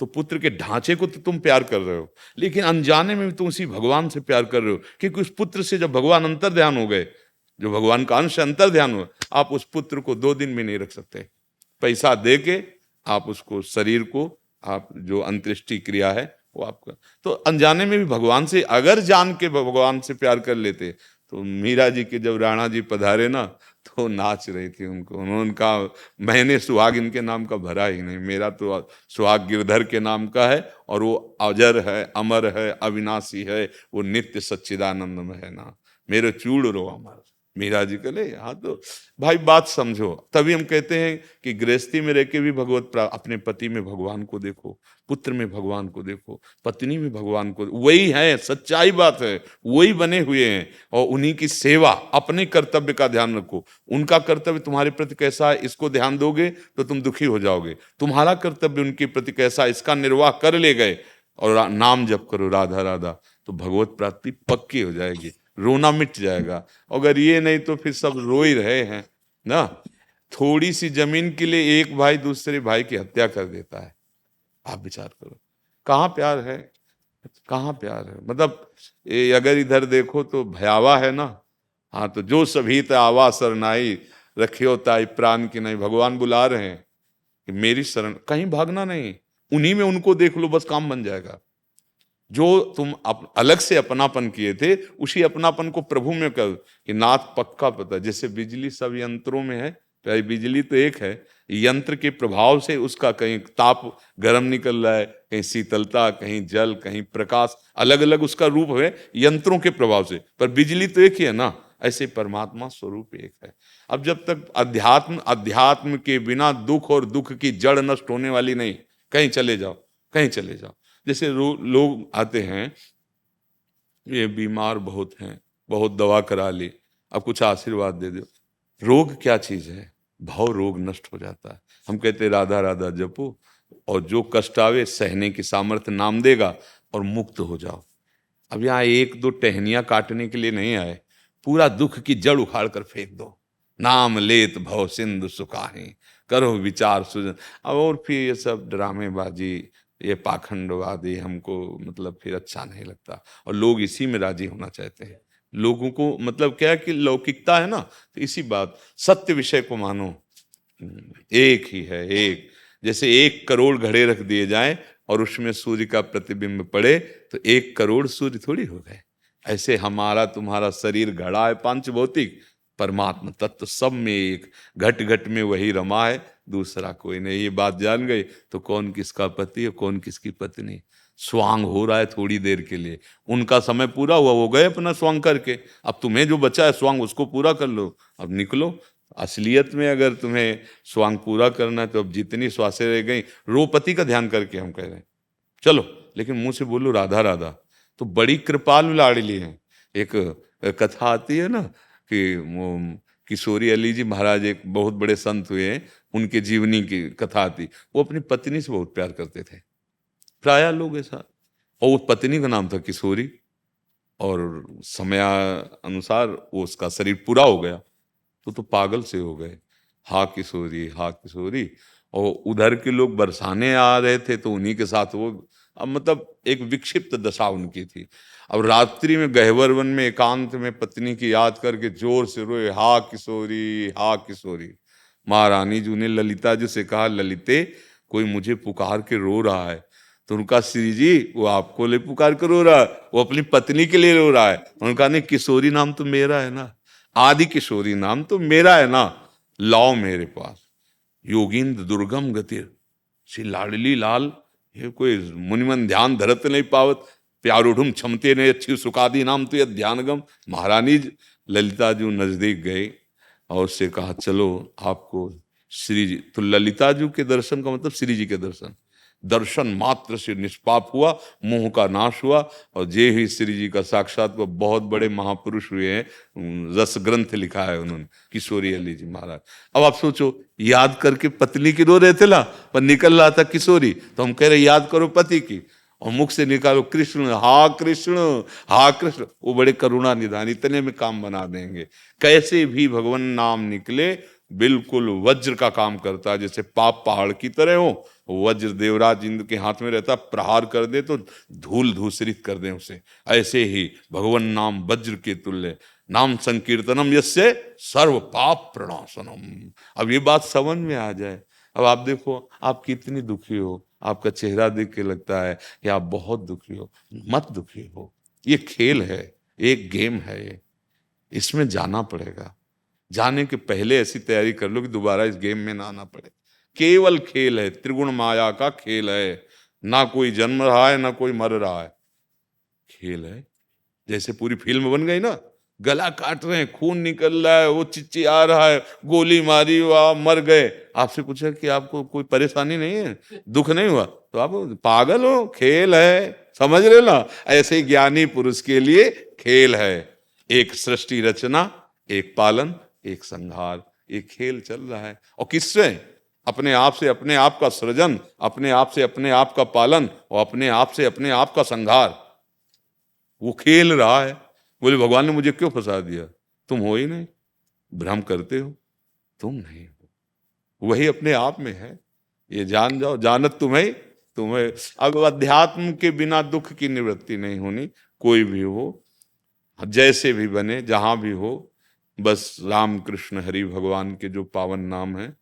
तो पुत्र के ढांचे को तो तुम प्यार कर रहे हो, लेकिन अनजाने में भी तुम उसी भगवान से प्यार कर रहे हो। क्योंकि उस पुत्र से जब भगवान अंतर ध्यान हो गए, जो भगवान का अंश अंतर ध्यान हुआ, आप उस पुत्र को 2 दिन में नहीं रख सकते। पैसा दे के आप उसको, शरीर को आप जो अंत्येष्टि क्रिया है वो आपका। तो अनजाने में भी भगवान से अगर जान के भगवान से प्यार कर लेते, तो मीरा जी के जब राणा जी पधारे ना, तो नाच रही थी उनको, उन्होंने कहा मैंने सुहाग इनके नाम का भरा ही नहीं, मेरा तो सुहाग गिरधर के नाम का है, और वो अजर है, अमर है, अविनाशी है, वो नित्य सच्चिदानंद में है ना, मेरे चूड़ रो अमर। मीरा जी कहे हाँ, तो भाई बात समझो। तभी हम कहते हैं कि गृहस्थी में रह के भी अपने पति में भगवान को देखो, पुत्र में भगवान को देखो, पत्नी में भगवान को, वही है, सच्चाई बात है, वही बने हुए हैं। और उन्हीं की सेवा, अपने कर्तव्य का ध्यान रखो। उनका कर्तव्य तुम्हारे प्रति कैसा है, इसको ध्यान दोगे तो तुम दुखी हो जाओगे। तुम्हारा कर्तव्य उनके प्रति कैसा है, इसका निर्वाह कर ले गए, और नाम जप करो राधा राधा, तो भगवत प्राप्ति पक्की हो जाएगी, रोना मिट जाएगा। अगर ये नहीं तो फिर सब रो ही रहे हैं ना। थोड़ी सी जमीन के लिए एक भाई दूसरे भाई की हत्या कर देता है, आप विचार करो, कहाँ प्यार है, कहाँ प्यार है। मतलब अगर इधर देखो तो भयावह है ना। हाँ, तो जो सभी आवा सरनाई, रखियो ताई प्राण की नहीं। भगवान बुला रहे हैं कि मेरी शरण, कहीं भागना नहीं, उन्हीं में उनको देख लो, बस काम बन जाएगा। जो तुम अलग से अपनापन किए थे, उसी अपनापन को प्रभु में कर कि नाथ पक्का पता। जैसे बिजली सब यंत्रों में है, तो बिजली तो एक है, यंत्र के प्रभाव से उसका कहीं ताप गर्म निकल रहा है, कहीं शीतलता, कहीं जल, कहीं प्रकाश, अलग अलग उसका रूप है यंत्रों के प्रभाव से, पर बिजली तो एक ही है ना। ऐसे परमात्मा स्वरूप एक है। अब जब तक अध्यात्म के बिना दुख और दुख की जड़ नष्ट होने वाली नहीं, कहीं चले जाओ, कहीं चले जाओ। जैसे लोग आते हैं, ये बीमार बहुत हैं, बहुत दवा करा ली, अब कुछ आशीर्वाद दे दो। रोग क्या चीज है, भाव रोग नष्ट हो जाता है। हम कहते राधा राधा जपो, और जो कष्ट आवे सहने की सामर्थ्य नाम देगा, और मुक्त हो जाओ। अब यहाँ एक दो टहनियां काटने के लिए नहीं आए, पूरा दुख की जड़ उखाड़ कर फेंक दो। नाम लेत भव सिंधु सुखाही, करो विचार सुजन। अब और फिर ये सब ड्रामेबाजी, ये पाखंडवादी हमको मतलब फिर अच्छा नहीं लगता। और लोग इसी में राजी होना चाहते हैं। लोगों को मतलब क्या है कि लौकिकता है ना, तो इसी बात, सत्य विषय को मानो, एक ही है, एक। जैसे 1 करोड़ घड़े रख दिए जाएं और उसमें सूर्य का प्रतिबिंब पड़े, तो 1 करोड़ सूर्य थोड़ी हो गए। ऐसे हमारा तुम्हारा शरीर घड़ा है पांच भौतिक, परमात्मा तत्व सब में एक, घट घट में वही रमा है, दूसरा कोई नहीं। ये बात जान गए तो कौन किसका पति है, कौन किसकी पत्नी। स्वांग हो रहा है थोड़ी देर के लिए, उनका समय पूरा हुआ, वो गए अपना स्वांग करके। अब तुम्हें जो बचा है स्वांग, उसको पूरा कर लो, अब निकलो। असलियत में अगर तुम्हें स्वांग पूरा करना है, तो अब जितनी श्वासें रह गई, रो पति का ध्यान करके हम कह रहे हैं चलो, लेकिन मुंह से बोलो राधा राधा। तो बड़ी कृपालु लाडली है। एक कथा आती है ना कि किशोरी अली जी महाराज एक बहुत बड़े संत हुए हैं, उनके जीवनी की कथा आती। वो अपनी पत्नी से बहुत प्यार करते थे, प्राय लोग ऐसा। और उस पत्नी का नाम था किशोरी, और समय अनुसार वो उसका शरीर पूरा हो गया, तो पागल से हो गए, हा किशोरी हा किशोरी। और उधर के लोग बरसाने आ रहे थे, तो उन्हीं के साथ वो, अब मतलब एक विक्षिप्त दशा उनकी थी। अब रात्रि में गहवर वन में एकांत में पत्नी की याद करके जोर से रोए, हा किशोरी हा किशोरी। महारानी जी ने ललिता जी से कहा, ललिते कोई मुझे पुकार के रो रहा है। तो उनका श्री जी वो आपको ले पुकार कर रो रहा है, वो अपनी पत्नी के लिए रो रहा है। उनका नहीं, किशोरी नाम तो मेरा है ना, आदि किशोरी नाम तो मेरा है ना, लाओ मेरे पास। योगिंद्र दुर्गम गतिर, श्री लाडली लाल, ये कोई मुनिमन ध्यान धरत नहीं पावत, प्यारुढ़ुम क्षमते ने अच्छी सुखादी नाम तो यह ध्यानगम। महारानी ललिता जी नजदीक गए और उससे कहा चलो आपको श्री जी। तो ललिता जी के दर्शन का मतलब श्री जी के दर्शन, दर्शन मात्र से निष्पाप हुआ, मोह का नाश हुआ। और जे ही श्री जी का साक्षात को बहुत बड़े महापुरुष हुए हैं, रस ग्रंथ लिखा है उन्होंने, किशोरी अली जी महाराज। अब आप सोचो, याद करके पत्नी की रो रहे थे ना, पर निकल रहा था किशोरी, तो हम कह रहे याद करो पति की, और मुख से निकालो कृष्ण हा कृष्ण हा कृष्ण। वो बड़े करुणा निधान, इतने में काम बना देंगे। कैसे भी भगवान नाम निकले, बिल्कुल वज्र का काम करता है। जैसे पाप पहाड़ की तरह हो, वज्र देवराज इंद्र के हाथ में रहता, प्रहार कर दे तो धूल धूसरित कर दे उसे। ऐसे ही भगवान नाम वज्र के तुल्य, नाम संकीर्तनम यस्य सर्व पाप प्रणाशनम। अब ये बात समझ में आ जाए। अब आप देखो, आप कितनी दुखी हो, आपका चेहरा देख के लगता है कि आप बहुत दुखी हो। मत दुखी हो, ये खेल है, एक गेम है ये, इसमें जाना पड़ेगा। जाने के पहले ऐसी तैयारी कर लो कि दोबारा इस गेम में ना आना पड़े। केवल खेल है, त्रिगुण माया का खेल है, ना कोई जन्म रहा है ना कोई मर रहा है, खेल है। जैसे पूरी फिल्म बन गई ना, गला काट रहे हैं, खून निकल रहा है, वो चिचिया रहा है, गोली मारी, वाह मर गए। आपसे पूछा कि आपको कोई परेशानी नहीं है, दुख नहीं हुआ, तो आप पागल हो, खेल है, समझ रहे हो ना। ऐसे ही ज्ञानी पुरुष के लिए खेल है, एक सृष्टि रचना, एक पालन, एक संहार, एक खेल चल रहा है। और किससे? अपने आप से अपने आप का सृजन, अपने आप से अपने आप का पालन, और अपने आप से अपने आप का संहार। वो खेल रहा है। बोले भगवान ने मुझे क्यों फंसा दिया? तुम हो ही नहीं, भ्रम करते हो, तुम नहीं हो, वही अपने आप में है। ये जान जाओ, जानत तुम्हें तुम्हें। अब अध्यात्म के बिना दुख की निवृत्ति नहीं होनी। कोई भी हो, जैसे भी बने, जहां भी हो, बस राम कृष्ण हरि भगवान के जो पावन नाम है,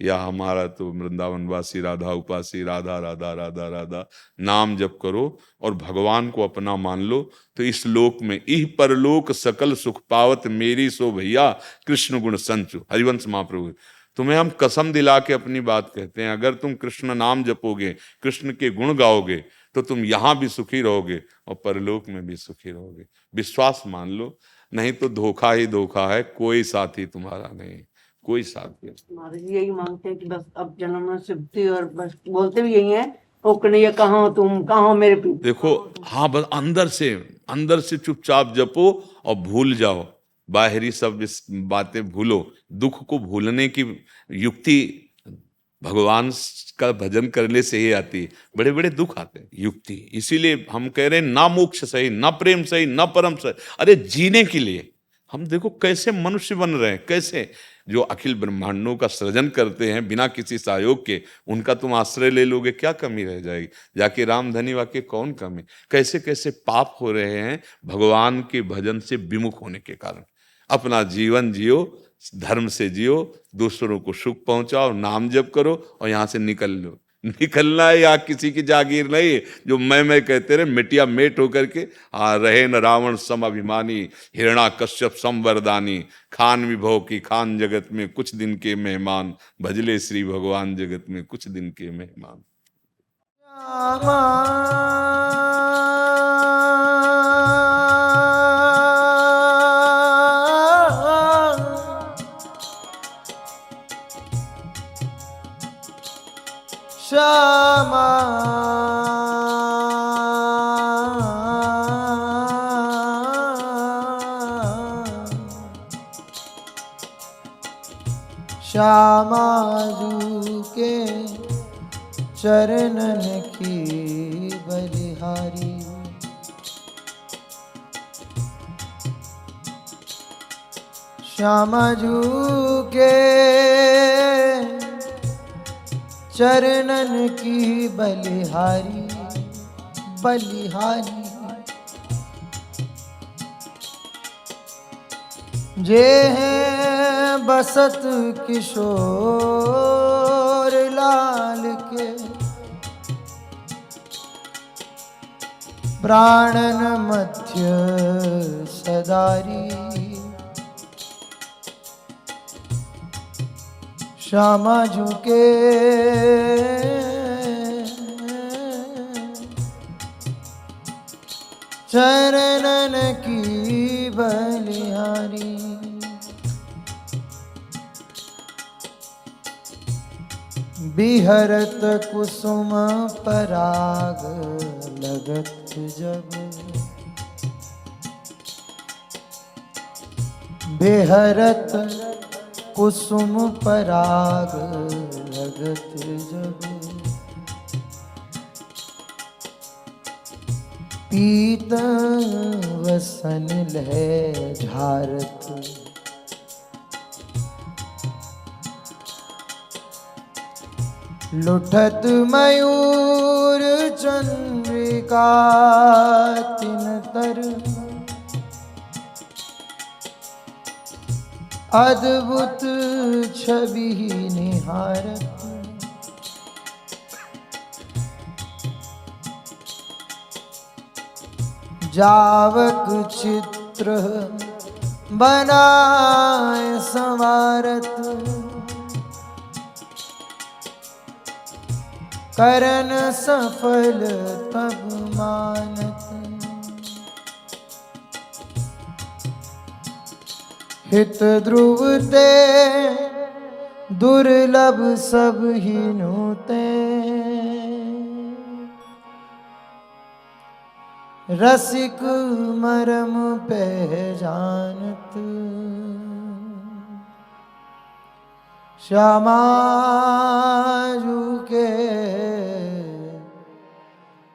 या हमारा तो वृंदावन वासी राधा उपासी, राधा राधा राधा राधा नाम जप करो और भगवान को अपना मान लो, तो इस लोक में इह परलोक सकल सुख पावत मेरी सो भैया कृष्ण गुण संचु। हरिवंश महाप्रभु, तुम्हें हम कसम दिला के अपनी बात कहते हैं, अगर तुम कृष्ण नाम जपोगे, कृष्ण के गुण गाओगे, तो तुम यहां भी सुखी रहोगे और परलोक में भी सुखी रहोगे। विश्वास मान लो, नहीं तो धोखा ही धोखा है, कोई साथी तुम्हारा नहीं, कोई साथी। महाराज जी यही मांगते हैं कि बस अब जन्म में सिद्धि, और बस बोलते भी यही है, ओ कन्हैया कहाँ हो तुम, कहाँ हो मेरे पीछे। देखो, हाँ, बस अंदर से चुपचाप जपो और भूल जाओ, बाहरी सब इस बातें भूलो। दुख को भूलने की युक्ति भगवान का भजन करने से ही आती है। बड़े बड़े दुख आते हैं, युक्ति। इसीलिए हम कह रहे हैं, ना मोक्ष सही, ना प्रेम सही, ना परम सही। अरे जीने के लिए हम देखो कैसे मनुष्य बन रहे हैं, कैसे जो अखिल ब्रह्मांडों का सृजन करते हैं बिना किसी सहयोग के, उनका तुम आश्रय ले लोगे, क्या कमी रह जाएगी? जाके रामधनी वाक्य कौन कमी? कैसे कैसे पाप हो रहे हैं भगवान के भजन से विमुख होने के कारण। अपना जीवन जियो, धर्म से जियो, दूसरों को सुख पहुंचाओ, नाम जप करो और यहां से निकल लो। निकलना है या किसी की जागीर नहीं, जो मैं कहते रहे, मिटिया मेट होकर के रहे न रावण सम अभिमानी, हिरणा कश्यप संवरदानी, खान विभव की खान जगत में कुछ दिन के मेहमान, भजले श्री भगवान जगत में कुछ दिन के मेहमान। श्यामा श्यामाजू के चरणन की बलिहारी, श्यामाजू के चरणन की बलिहारी, बलिहारी। जे हैं बसत किशोर लाल के, प्राणन मध्य सदारी, श्यामा झुके चरणन की बलिहारी। बिहरत कुसुम पराग लगत जब, बिहरत कुसुम पराग लगत जब, पीत वसन लह झारत, लुठत मयूर चंद्रिका तिन तर, अद्भुत छवि निहारत, जावक चित्र बनाए संवारत करन सफल तब मानत हित ध्रुव ते दुर्लभ सब ही नूते रसिक मरम पहचानत श्यामाजू के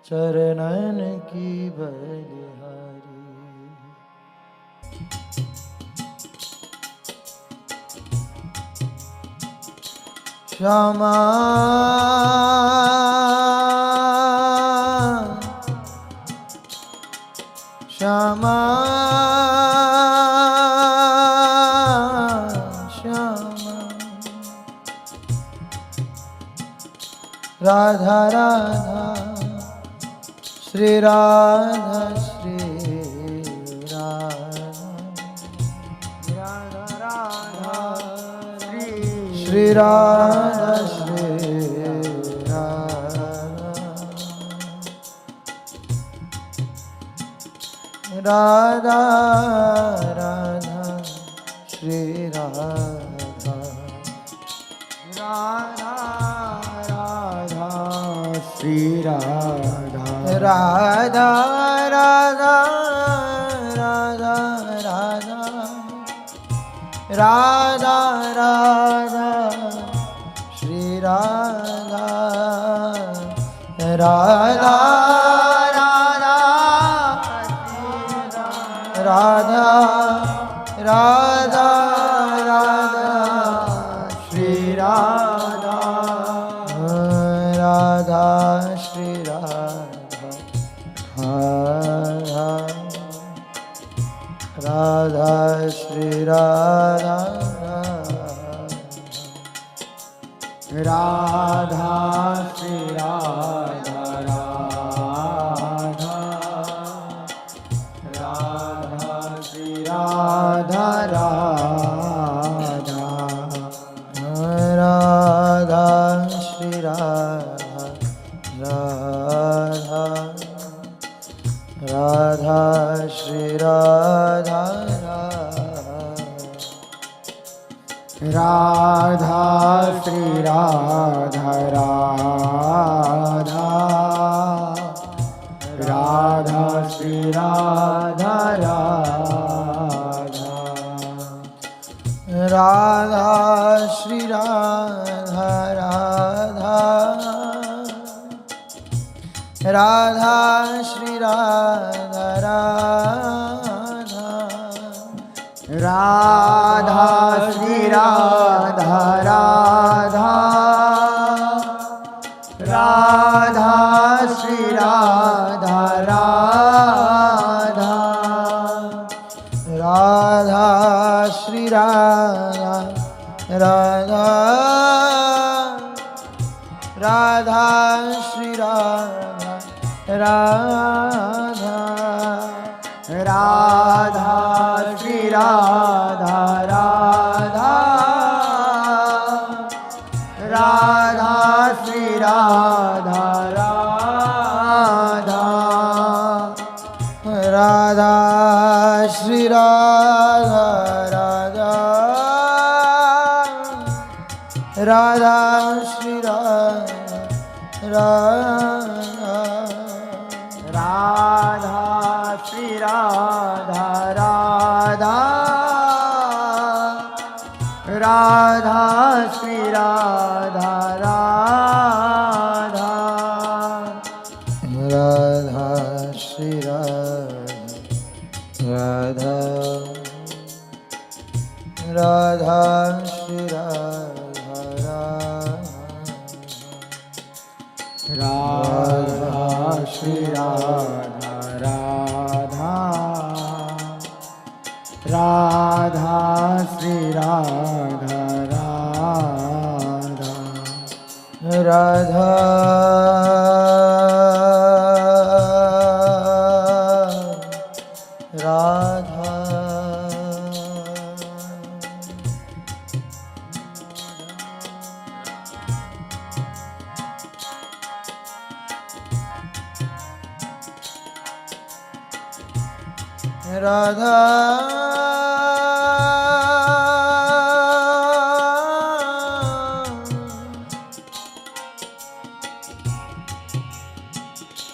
चरणन की बलिहारी श्यामा श्यामा श्यामा राधा राधा श्री राधा श्री राधा राधा श्री राधा श्री राधा राधा श्री राधा राधा राधा श्री राधा राधा राधा राधा राधा राधा श्री राधा राधा राधा राधा राधा श्री राधा राधा श्री राधा राधा श्री राधा राधा श्री राधा राधा राधा राधा श्री राधा राधा राधा श्री राधा राधा श्री राधा राधा राधा श्री राधा राधा श्री राधा राधा राधा श्री राधा राधा राधा श्री राधा राधा राधा श्री राधा राधा राधा श्री राधा राधा राधा श्री राधा राधा राधा श्री राधा राधा राधा श्री राधा राधा राधा श्री राधा राधा राधा श्री राधा राधा श्री राधा राधा राधा श्री राधा राधा राधा श्री राधा राधा श्री राधा राधा श्री राधा राधा राधा श्री राधा राधा राधा राधा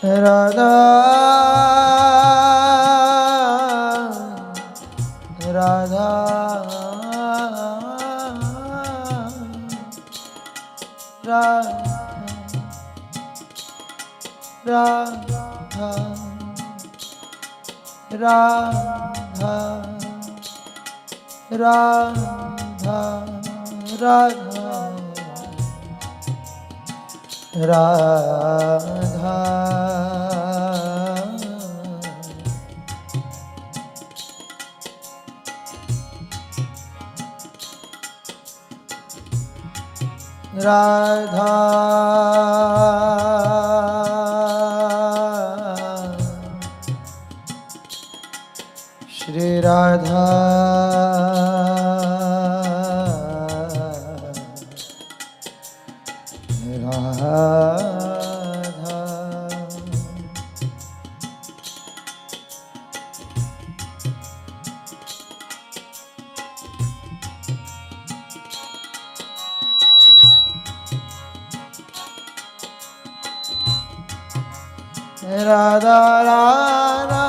राधा राधा राधा राधा राधा राधा राधा राधा श्री राधा राधा राधा राधा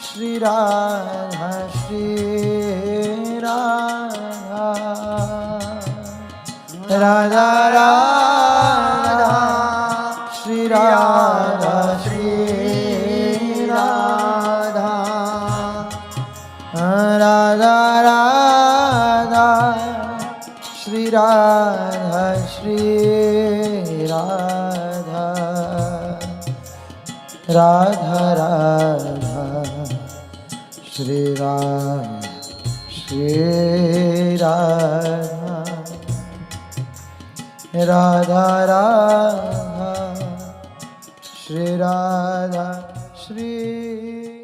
श्री राधा श्री राधा राधा राधा श्री राधा श्री राधा राधा राधा श्री राधा श्री राधा राधा राधा श्री राधा श्री राधा राधा राधा श्री राधा श्री